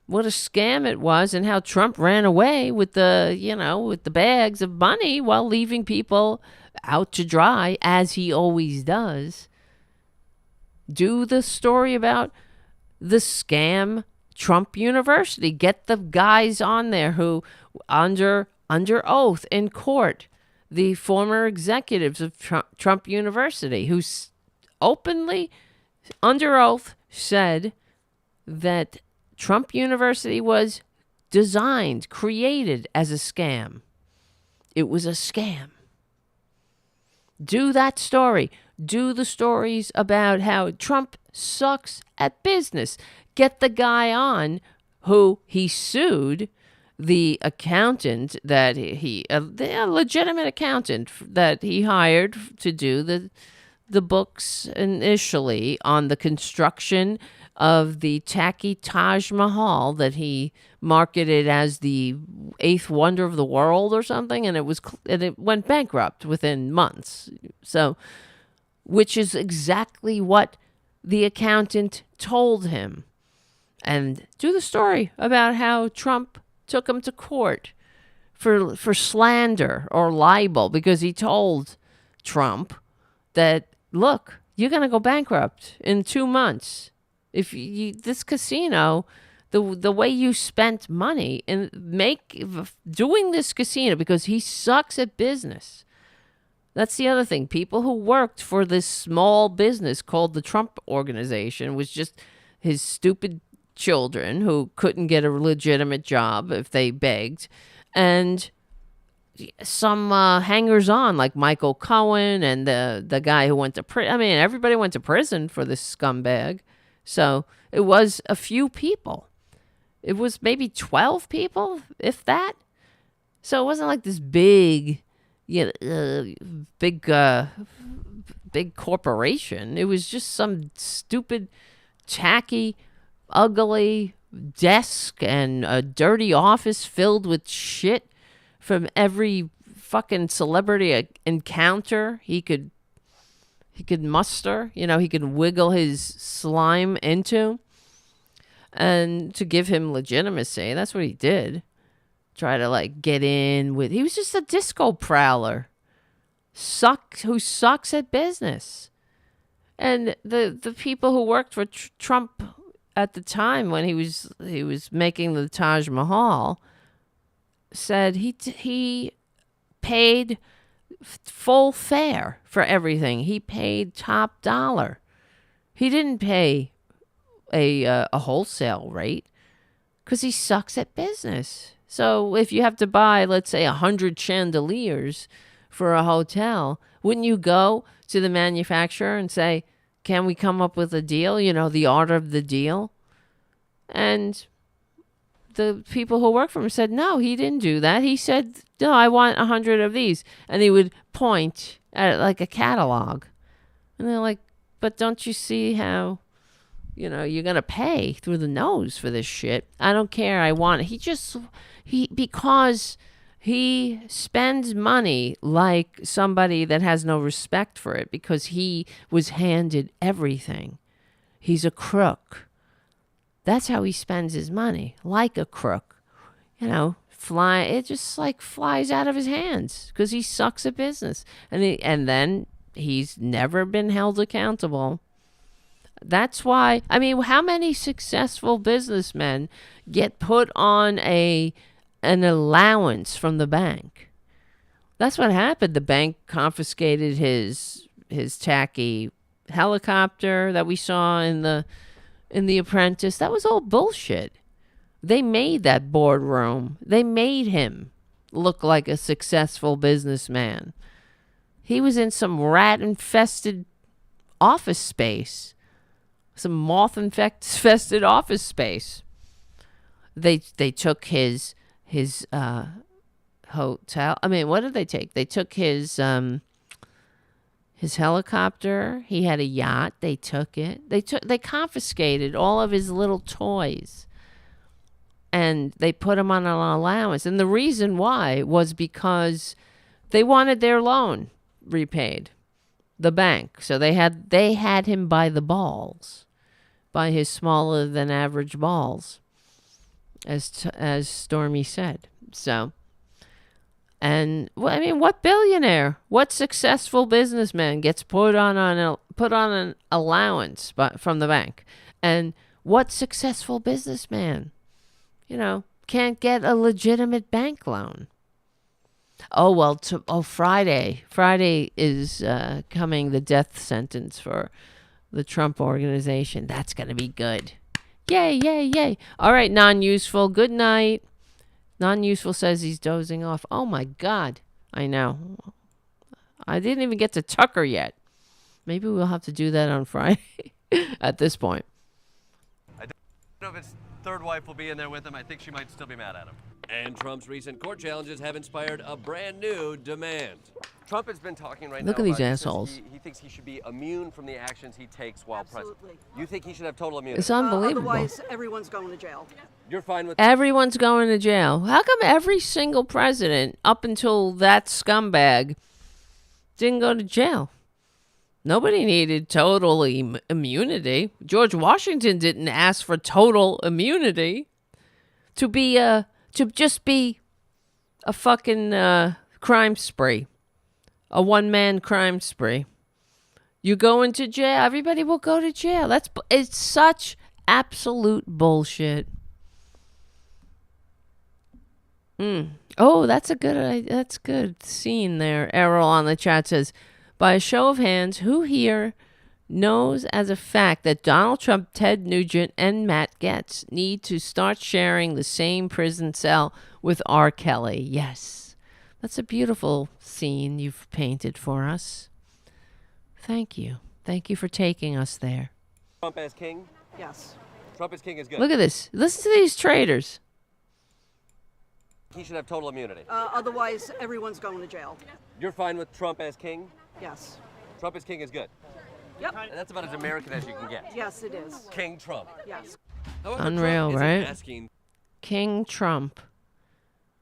[SPEAKER 2] What a scam it was, and how Trump ran away with the bags of money while leaving people out to dry, as he always does. Do the story about the scam Trump University. Get the guys on there who, under oath in court, the former executives of Trump University, who openly, under oath, said that Trump University was designed, created as a scam. It was a scam. Do that story. Do the stories about how Trump sucks at business. Get the guy on who he sued, the accountant that the legitimate accountant that he hired to do the books initially on the construction of the tacky Taj Mahal that he marketed as the 8th wonder of the world or something, and it went bankrupt within months. So, which is exactly what the accountant told him. And do the story about how Trump took him to court for slander or libel, because he told Trump that, look, you're going to go bankrupt in 2 months. If this casino, the way you spent money and doing this casino, because he sucks at business. That's the other thing. People who worked for this small business called the Trump Organization was just his stupid children who couldn't get a legitimate job if they begged, and some hangers-on like Michael Cohen and the guy who went to prison. I mean, everybody went to prison for this scumbag. So it was a few people. It was maybe 12 people, if that. So it wasn't like this big corporation. It was just some stupid, tacky, ugly desk and a dirty office filled with shit from every fucking celebrity encounter he could muster, he could wiggle his slime into, and to give him legitimacy. That's what he did. Try to get in with. He was just a disco prowler, who sucks at business. And the people who worked for Trump at the time when he was making the Taj Mahal said he paid full fare for everything. He paid top dollar. He didn't pay a wholesale rate because he sucks at business. So if you have to buy, let's say, 100 chandeliers for a hotel, wouldn't you go to the manufacturer and say, can we come up with a deal? The art of the deal. And the people who work for him said, no, he didn't do that. He said, no, I want 100 of these. And he would point at like a catalog. And they're like, but don't you see how, you're going to pay through the nose for this shit? I don't care. I want it. Because he spends money like somebody that has no respect for it, because he was handed everything. He's a crook. That's how he spends his money, like a crook. It just flies out of his hands because he sucks at business. And then he's never been held accountable. That's why, I mean, how many successful businessmen get put on an allowance from the bank? That's what happened. The bank confiscated his tacky helicopter that we saw in The Apprentice. That was all bullshit. They made that boardroom. They made him look like a successful businessman. He was in some rat-infested office space. Some moth-infested office space. They took his hotel. I mean, what did they take? They took his helicopter. He had a yacht. They took it. They confiscated all of his little toys. And they put him on an allowance. And the reason why was because they wanted their loan repaid. The bank. So they had him by the balls. By his smaller than average balls. As Stormy said. So, and I mean, what billionaire, what successful businessman gets put on an allowance from the bank? And what successful businessman, can't get a legitimate bank loan? Oh, well, Friday is coming, the death sentence for the Trump organization. That's going to be good. Yay, yay, yay. All right, non-useful. Good night. Non-useful says he's dozing off. Oh, my God. I know. I didn't even get to Tucker yet. Maybe we'll have to do that on Friday at this point.
[SPEAKER 11] I don't know if his third wife will be in there with him. I think she might still be mad at him. And Trump's recent court challenges have inspired a brand new demand. Trump has been talking right now.
[SPEAKER 2] Look at these assholes.
[SPEAKER 11] He thinks he should be immune from the actions he takes while president. You think he should have total immunity?
[SPEAKER 2] It's unbelievable.
[SPEAKER 14] Otherwise, everyone's going to jail.
[SPEAKER 11] You're fine with
[SPEAKER 2] everyone's going to jail. How come every single president up until that scumbag didn't go to jail? Nobody needed total immunity. George Washington didn't ask for total immunity to just be a fucking crime spree. A one-man crime spree. You go into jail, everybody will go to jail. It's such absolute bullshit. Oh, that's good scene there. Errol on the chat says, by a show of hands, who here knows as a fact that Donald Trump, Ted Nugent, and Matt Gaetz need to start sharing the same prison cell with R. Kelly? Yes. That's a beautiful scene you've painted for us. Thank you. Thank you for taking us there.
[SPEAKER 11] Trump as king?
[SPEAKER 14] Yes.
[SPEAKER 11] Trump as king is good.
[SPEAKER 2] Look at this. Listen to these traitors.
[SPEAKER 11] He should have total immunity.
[SPEAKER 14] Otherwise, everyone's going to jail.
[SPEAKER 11] You're fine with Trump as king?
[SPEAKER 14] Yes.
[SPEAKER 11] Trump as king is good.
[SPEAKER 14] Yep.
[SPEAKER 11] And that's about as American as you can get.
[SPEAKER 14] Yes, it is.
[SPEAKER 11] King Trump.
[SPEAKER 14] Yes.
[SPEAKER 11] However,
[SPEAKER 2] Unreal,
[SPEAKER 11] Trump
[SPEAKER 2] right?
[SPEAKER 11] Asking...
[SPEAKER 2] King Trump.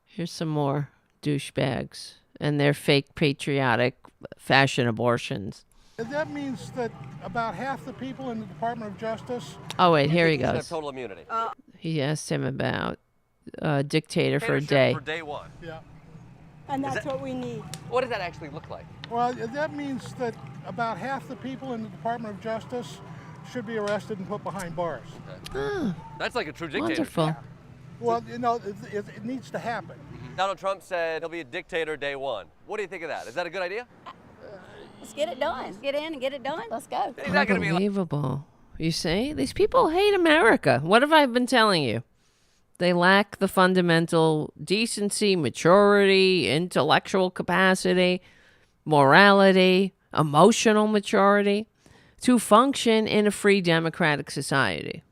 [SPEAKER 2] Here's some more douchebags and their fake patriotic fashion abortions.
[SPEAKER 13] That means that about half the people in the Department of Justice...
[SPEAKER 2] Oh, wait, here he
[SPEAKER 11] should have
[SPEAKER 2] goes.
[SPEAKER 11] total immunity.
[SPEAKER 2] He asked him about dictator for a day.
[SPEAKER 11] For day one.
[SPEAKER 13] Yeah.
[SPEAKER 14] And that's what we need.
[SPEAKER 11] What does that actually look like?
[SPEAKER 13] Well, that means that about half the people in the Department of Justice should be arrested and put behind bars.
[SPEAKER 2] Oh,
[SPEAKER 11] that's like a true dictator.
[SPEAKER 2] wonderful.
[SPEAKER 13] Well, it needs to happen.
[SPEAKER 11] Donald Trump said he'll be a dictator day one. What do you think of that? Is that a good idea?
[SPEAKER 15] Let's get it done. Let's get in and get it done. Let's go.
[SPEAKER 11] He's not going to be
[SPEAKER 2] Unbelievable. You see? These people hate America. What have I been telling you? They lack the fundamental decency, maturity, intellectual capacity, morality, emotional maturity to function in a free democratic society.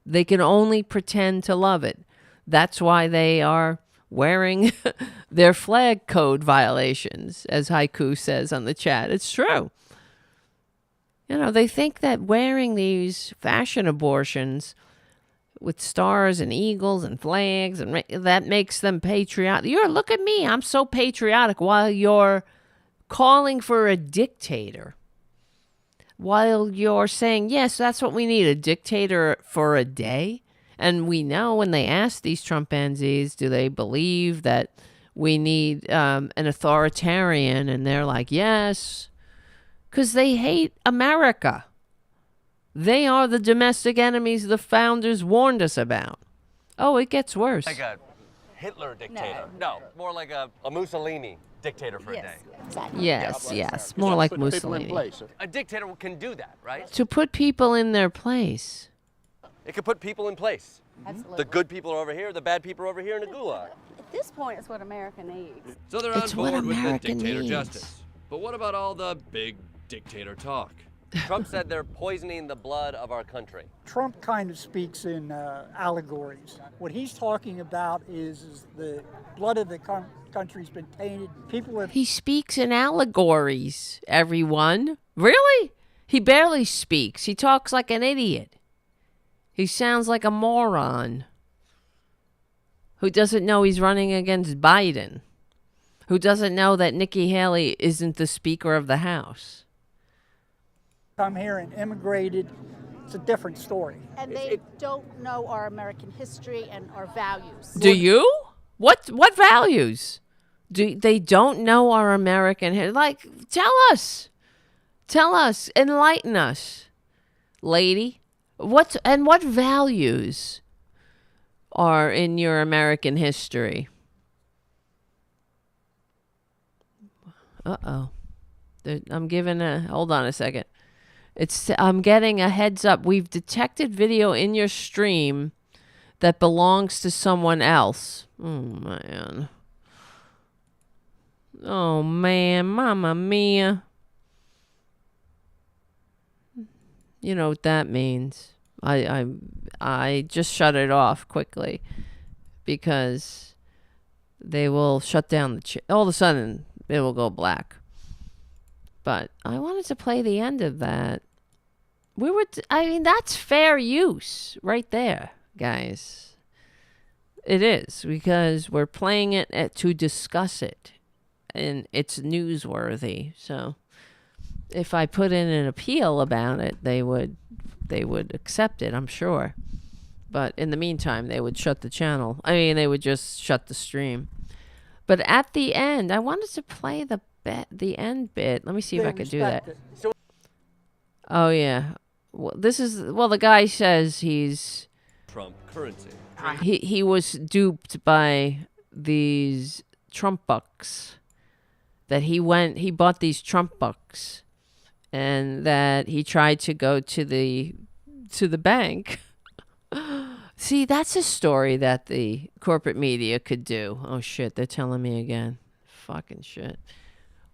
[SPEAKER 2] They can only pretend to love it. That's why they are wearing their flag code violations, as Haiku says on the chat. It's true. They think that wearing these fashion abortions with stars and eagles and flags and that makes them patriotic. Look at me, I'm so patriotic, while you're calling for a dictator. While you're saying, yes, that's what we need, a dictator for a day. And we know when they ask these Trumpanzees, do they believe that we need an authoritarian? And they're like, yes, because they hate America. They are the domestic enemies the founders warned us about. Oh, it gets worse.
[SPEAKER 11] Like a Hitler dictator. No, more like a Mussolini dictator for a day.
[SPEAKER 15] Exactly.
[SPEAKER 2] Yes. More like Mussolini.
[SPEAKER 11] A dictator can do that, right?
[SPEAKER 2] To put people in their place.
[SPEAKER 11] It can put people in place.
[SPEAKER 15] Absolutely.
[SPEAKER 11] The good people are over here, the bad people are over here in the gulag.
[SPEAKER 15] At this point, it's what America needs.
[SPEAKER 11] So they're
[SPEAKER 2] It's
[SPEAKER 11] on
[SPEAKER 2] what
[SPEAKER 11] board with the
[SPEAKER 2] America
[SPEAKER 11] dictator
[SPEAKER 2] needs.
[SPEAKER 11] justice. But what about all the big dictator talk? Trump said they're poisoning the blood of our country.
[SPEAKER 16] Trump kind of speaks in allegories. What he's talking about is the blood of the country's been tainted. People have.
[SPEAKER 2] He speaks in allegories, everyone. Really? He barely speaks. He talks like an idiot. He sounds like a moron who doesn't know he's running against Biden, who doesn't know that Nikki Haley isn't the Speaker of the House.
[SPEAKER 16] Come here and immigrated. It's a different story.
[SPEAKER 15] And they don't know our American history and our values.
[SPEAKER 2] Do you? What values? They don't know our American history? Like, tell us, enlighten us, lady. What values are in your American history? Uh-oh. I'm giving hold on a second. I'm getting a heads up. We've detected video in your stream that belongs to someone else. Oh, man. Mamma mia. You know what that means. I just shut it off quickly because they will shut down the all of a sudden it will go black. But I wanted to play the end of that. That's fair use right there, guys. It is, because we're playing it to discuss it, and it's newsworthy. So if I put in an appeal about it, they would accept it, I'm sure. But in the meantime, they would shut the channel. They would just shut the stream. But at the end, I wanted to play the end bit. Let me see if I could do that. Oh, yeah. Well, the guy says he's
[SPEAKER 11] Trump currency.
[SPEAKER 2] he was duped by these Trump bucks. That he bought these Trump bucks, and that he tried to go to the bank. See, that's a story that the corporate media could do. Oh shit, they're telling me again. Fucking shit.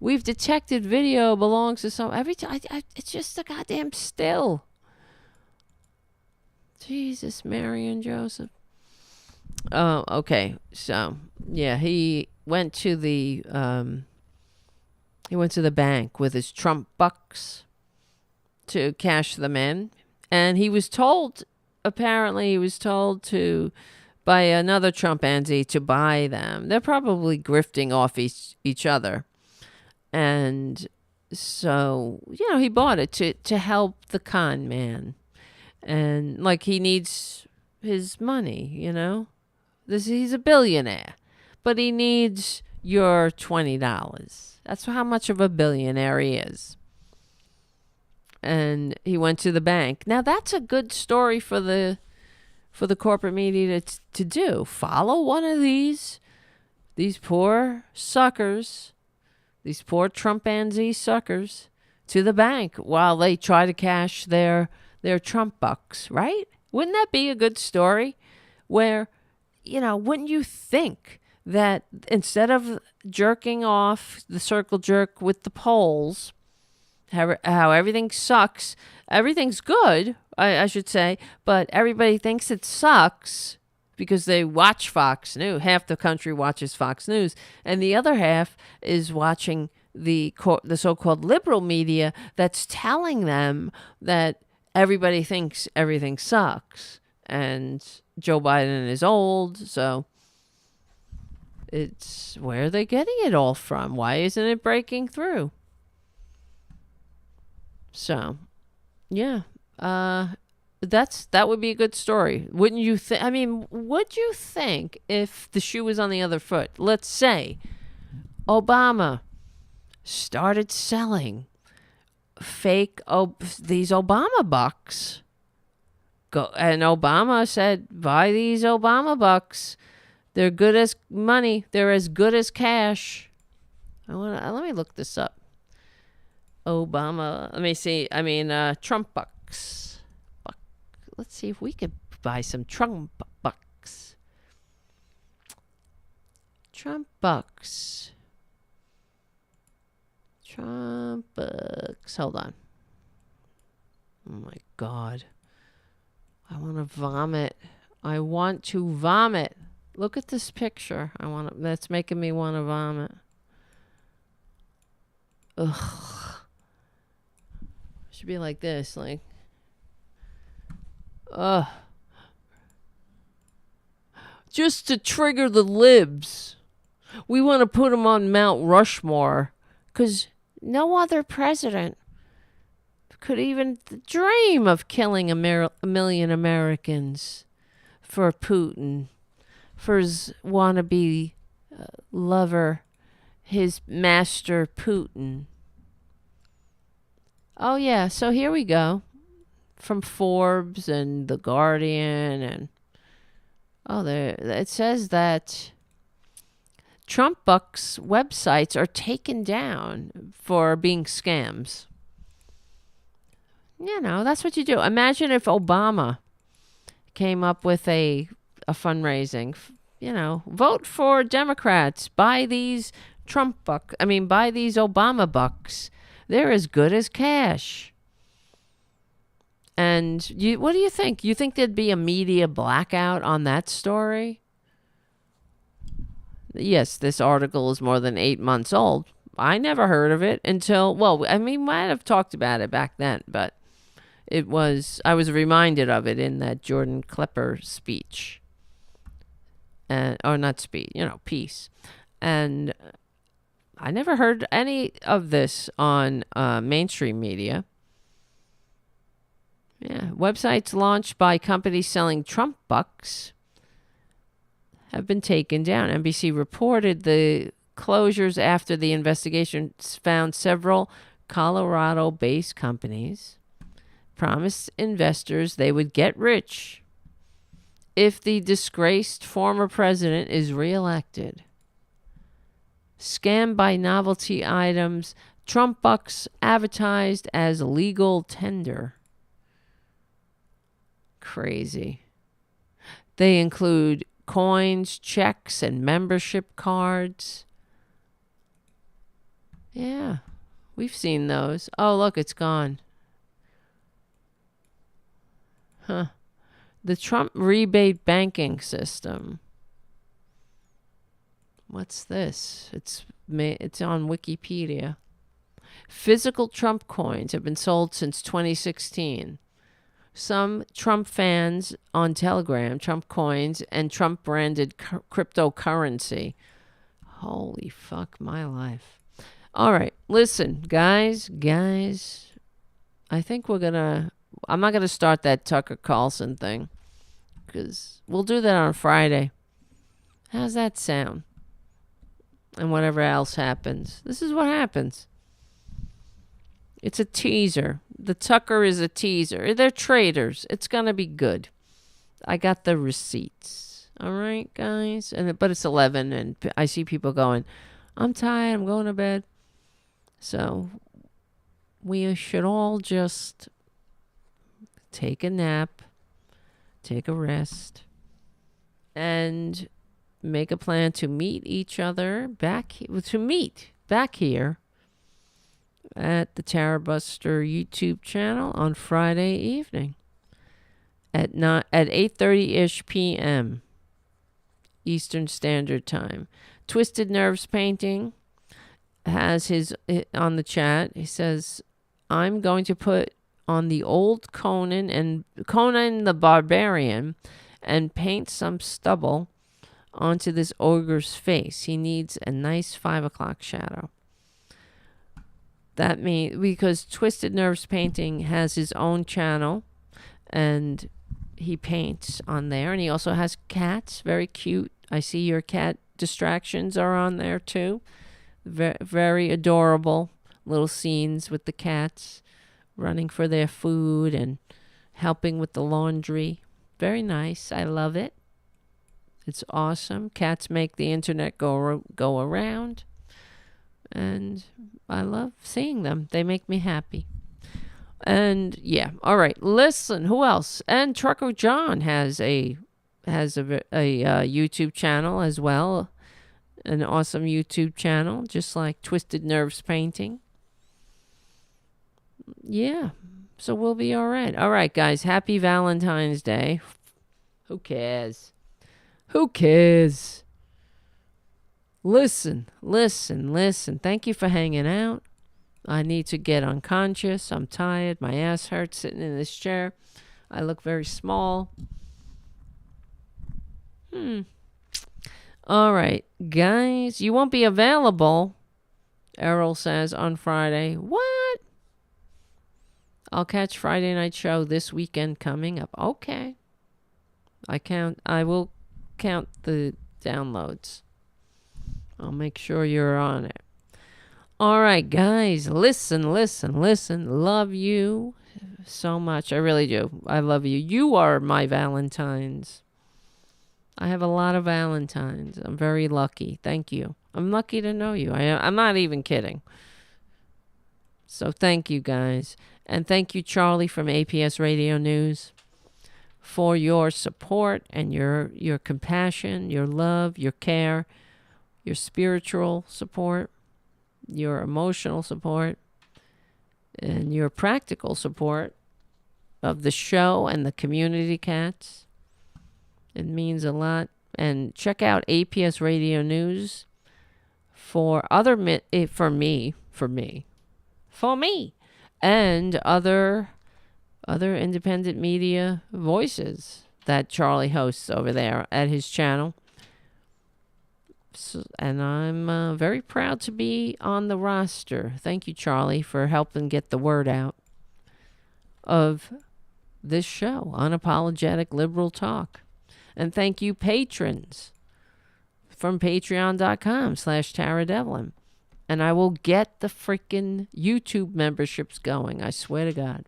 [SPEAKER 2] We've detected video belongs to some. Every time, it's just a goddamn still. Jesus, Mary and Joseph. Oh, okay. So, yeah, he went to the bank with his Trump bucks to cash them in, and he was told. Apparently, he was told by another Trumpanzee to buy them. They're probably grifting off each other. And so, he bought it to help the con man. And, he needs his money, He's a billionaire. But he needs your $20. That's how much of a billionaire he is. And he went to the bank. Now, that's a good story for the corporate media to do. Follow one of these poor suckers, these poor Trumpanzee suckers, to the bank while they try to cash their Trump bucks, right? Wouldn't that be a good story? Where, wouldn't you think that instead of jerking off the circle jerk with the polls, how everything sucks, everything's good, I should say, but everybody thinks it sucks because they watch Fox News. Half the country watches Fox News, and the other half is watching the so-called liberal media that's telling them that everybody thinks everything sucks, and Joe Biden is old, so it's where are they getting it all from? Why isn't it breaking through? So, yeah, that would be a good story, wouldn't you think? Would you think if the shoe was on the other foot? Let's say Obama started selling these Obama bucks. And Obama said, buy these Obama bucks. They're good as money. They're as good as cash. Let me look this up. Obama. Let me see. Trump bucks. Let's see if we could buy some Trump bucks. Trump bucks. Trump bucks. Hold on. Oh my God. I want to vomit. I want to vomit. Look at this picture. That's making me want to vomit. Ugh. Should be like this, like. Ugh. Just to trigger the libs. We want to put them on Mount Rushmore, because no other president could even dream of killing a million Americans for Putin, for his wannabe lover, his master Putin. Oh, yeah, so here we go. From Forbes and The Guardian. And it says that Trump bucks websites are taken down for being scams. You know, that's what you do. Imagine if Obama came up with a fundraising, vote for Democrats, buy these buy these Obama bucks. They're as good as cash. And what do you think? You think there'd be a media blackout on that story? Yes, this article is more than 8 months old. I never heard of it until, might have talked about it back then, but I was reminded of it in that Jordan Klepper speech. Or not speech, piece. And I never heard any of this on mainstream media. Yeah, websites launched by companies selling Trump bucks have been taken down. NBC reported the closures after the investigation found several Colorado-based companies promised investors they would get rich if the disgraced former president is reelected. Scammed by novelty items, Trump bucks advertised as legal tender. Crazy. They include coins, checks, and membership cards. Yeah, we've seen those. Oh, look, it's gone. Huh. The Trump rebate banking system. What's this? It's on Wikipedia. Physical Trump coins have been sold since 2016. Some Trump fans on Telegram, Trump coins, and Trump-branded cryptocurrency. Holy fuck my life. All right, listen, guys, I think I'm not going to start that Tucker Carlson thing, because we'll do that on Friday. How's that sound? And whatever else happens. This is what happens. It's a teaser. The Tucker is a teaser. They're traitors. It's going to be good. I got the receipts. All right, guys? But it's 11, and I see people going, I'm tired. I'm going to bed. So we should all just take a nap, take a rest, and make a plan to meet each other back here at the Tarabuster YouTube channel on Friday evening at 8:30-ish p.m. Eastern Standard Time. Twisted Nerves Painting has his on the chat. He says, I'm going to put on the old Conan the Barbarian and paint some stubble onto this ogre's face. He needs a nice 5 o'clock shadow. That means, because Twisted Nerves Painting has his own channel and he paints on there, and he also has cats, very cute. I see your cat distractions are on there too. Very adorable little scenes with the cats. running for their food and helping with the laundry. Very nice. I love it. It's awesome. Cats make the internet go around. And I love seeing them. They make me happy. And yeah, all right. Listen, who else? And Trucker John has a YouTube channel as well. An awesome YouTube channel, just like Twisted Nerves Painting. Yeah. So we'll be all right. All right, guys. Happy Valentine's Day. Who cares? Who cares? Listen. Thank you for hanging out. I need to get unconscious. I'm tired. My ass hurts sitting in this chair. I look very small. All right, guys. You won't be available, Errol says, on Friday. What? I'll catch Friday night show this weekend coming up. Okay. I will count the downloads. I'll make sure you're on it. All right, guys. Listen. Love you so much. I really do. I love you. You are my Valentines. I have a lot of Valentines. I'm very lucky. Thank you. I'm lucky to know you. I'm not even kidding. So thank you, guys. And thank you, Charlie from APS Radio News, for your support and your compassion, your love, your care, your spiritual support, your emotional support, and your practical support of the show and the community cats. It means a lot. And check out APS Radio News for me, and other independent media voices that Charlie hosts over there at his channel. So, and I'm very proud to be on the roster. Thank you, Charlie, for helping get the word out of this show, Unapologetic Liberal Talk. And thank you, patrons, from patreon.com/Tara And I will get the freaking YouTube memberships going. I swear to God.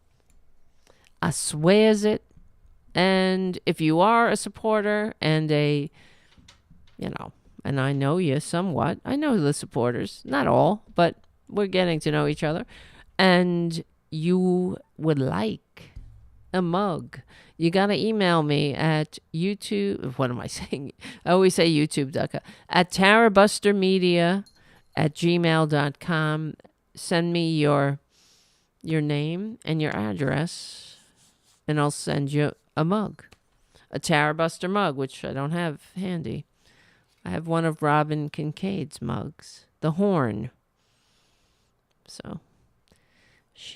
[SPEAKER 2] I swears it. And if you are a supporter and and I know you somewhat. I know the supporters. Not all, but we're getting to know each other. And you would like a mug, you got to email me at YouTube. What am I saying? I always say YouTube.com. At tarabustermedia@gmail.com. Send me your name and your address, and I'll send you a mug. A Tarabuster mug, which I don't have handy. I have one of Robin Kincaid's mugs. The horn. So,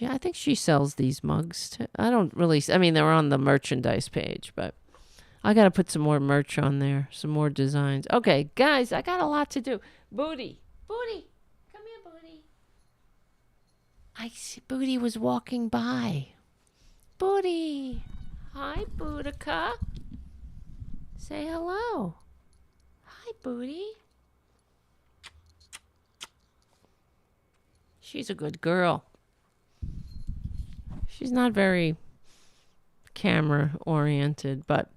[SPEAKER 2] I think she sells these mugs too. They're on the merchandise page, but I got to put some more merch on there. Some more designs. Okay, guys, I got a lot to do. Booty. Come here, Booty. I see Booty was walking by. Booty. Hi, Boudica. Say hello. Hi, Booty. She's a good girl. She's not very camera oriented, but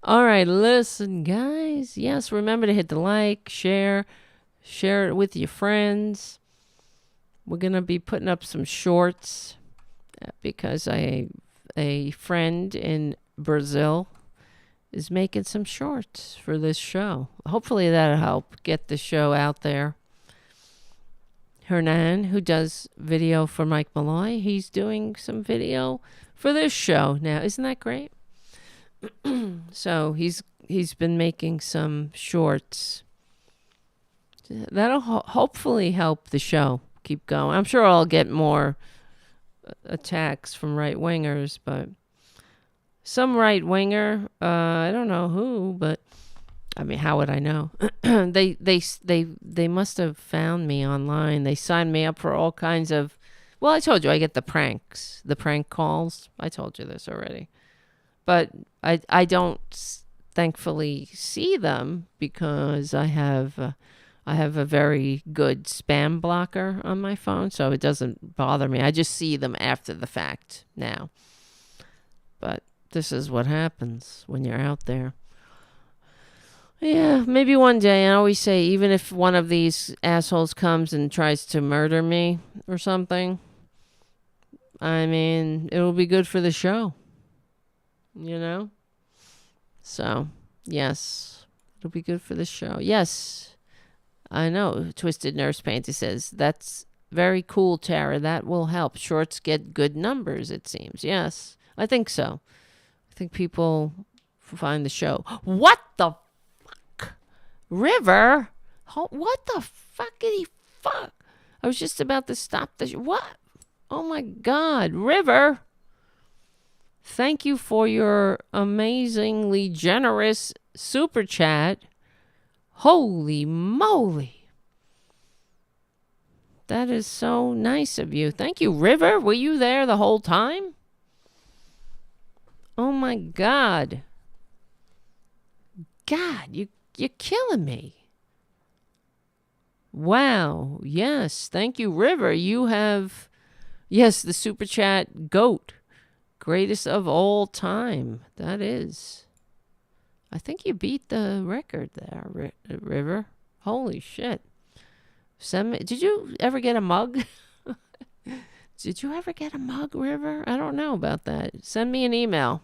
[SPEAKER 2] all right, listen, guys. Yes, remember to hit the like, share it with your friends. We're going to be putting up some shorts because a friend in Brazil is making some shorts for this show. Hopefully that'll help get the show out there. Hernan, who does video for Mike Malloy, he's doing some video for this show now. Isn't that great? So he's been making some shorts. That'll hopefully help the show keep going. I'm sure I'll get more attacks from right-wingers, but some right-winger, I don't know who, but how would I know? They must have found me online. They signed me up for all kinds of... Well, I told you, I get the prank calls. I told you this already. But I don't thankfully see them because I have I have a very good spam blocker on my phone, so it doesn't bother me. I just see them after the fact now. But this is what happens when you're out there. Yeah, maybe one day. I always say, even if one of these assholes comes and tries to murder me or something, I mean, it'll be good for the show. You know? So, yes, it'll be good for the show. Yes, I know. Twisted Nurse Painter says, that's very cool, Tara. That will help. Shorts get good numbers, it seems. Yes, I think so. I think people find the show. What the fuck? River? What the fuckity fuck? I was just about to stop the show. What? Oh my God, River. Thank you for your amazingly generous super chat. Holy moly. That is so nice of you. Thank you, River. Were you there the whole time? Oh my God. God, you're killing me. Wow. Yes. Thank you, River. You have, yes, the super chat GOAT. Greatest of all time. That is. I think you beat the record there, River. Holy shit. Send me, did you ever get a mug? Did you ever get a mug, River? I don't know about that. Send me an email.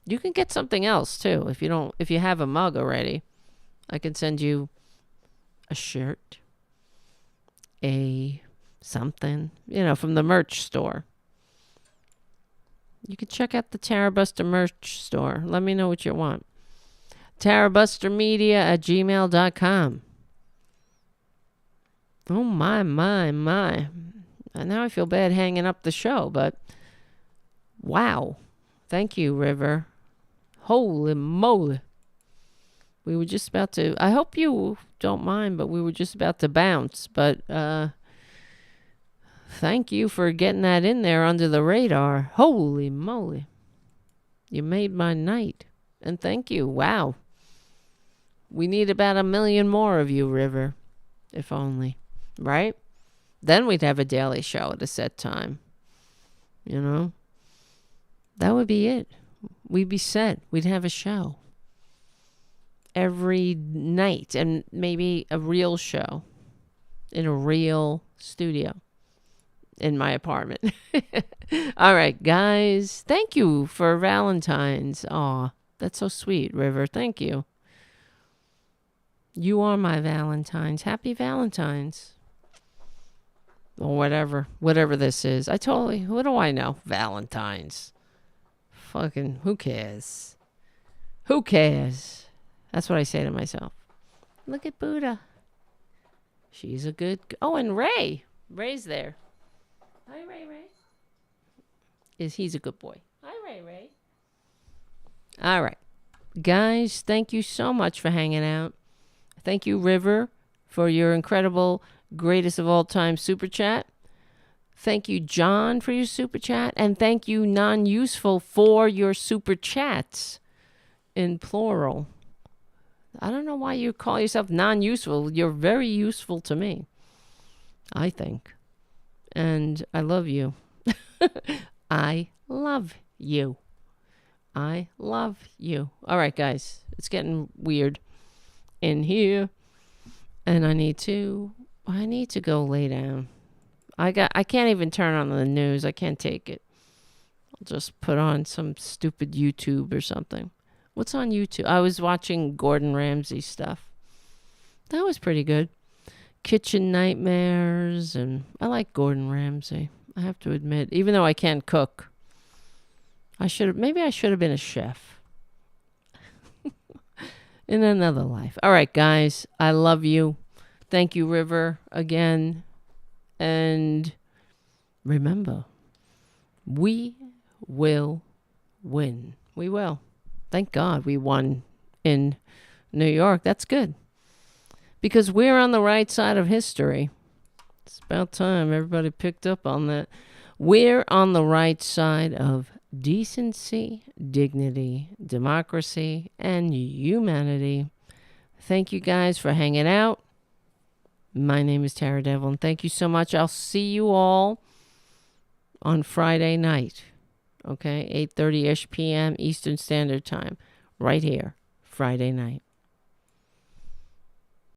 [SPEAKER 2] You can get something else too if you have a mug already. I can send you a shirt, a something, from the merch store. You can check out the Tarabuster merch store. Let me know what you want. TarabusterMedia@gmail.com. Oh, my. And now I feel bad hanging up the show, but wow. Thank you, River. Holy moly. We were just about to, I hope you don't mind, but we were just about to bounce. But thank you for getting that in there under the radar. Holy moly. You made my night. And thank you. Wow. We need about 1 million more of you, River. If only. Right? Then we'd have a daily show at a set time. That would be it. We'd be set. We'd have a show every night, and maybe a real show in a real studio in my apartment. All right, guys. Thank you for Valentine's. Aw, that's so sweet, River. Thank you. You are my Valentine's. Happy Valentine's. Or whatever this is. What do I know? Valentine's. Fucking, who cares? Who cares? That's what I say to myself. Look at Buddha. She's a good... Oh, and Ray. Ray's there. Hi, Ray. He's a good boy. Hi, Ray. All right. Guys, thank you so much for hanging out. Thank you, River, for your incredible greatest of all time super chat. Thank you, John, for your super chat. And thank you, Non-Useful, for your super chats in plural. I don't know why you call yourself non-useful. You're very useful to me, I think. And I love you. I love you. I love you. All right, guys. It's getting weird in here. And I need to go lay down. I can't even turn on the news. I can't take it. I'll just put on some stupid YouTube or something. What's on YouTube? I was watching Gordon Ramsay stuff. That was pretty good. Kitchen Nightmares, and I like Gordon Ramsay. I have to admit, even though I can't cook. Maybe I should have been a chef. In another life. All right, guys. I love you. Thank you, River, again. And remember, we will win. We will. Thank God we won in New York. That's good. Because we're on the right side of history. It's about time everybody picked up on that. We're on the right side of decency, dignity, democracy, and humanity. Thank you guys for hanging out. My name is Tara Devlin. Thank you so much. I'll see you all on Friday night. Okay, 8:30-ish p.m. Eastern Standard Time. Right here, Friday night.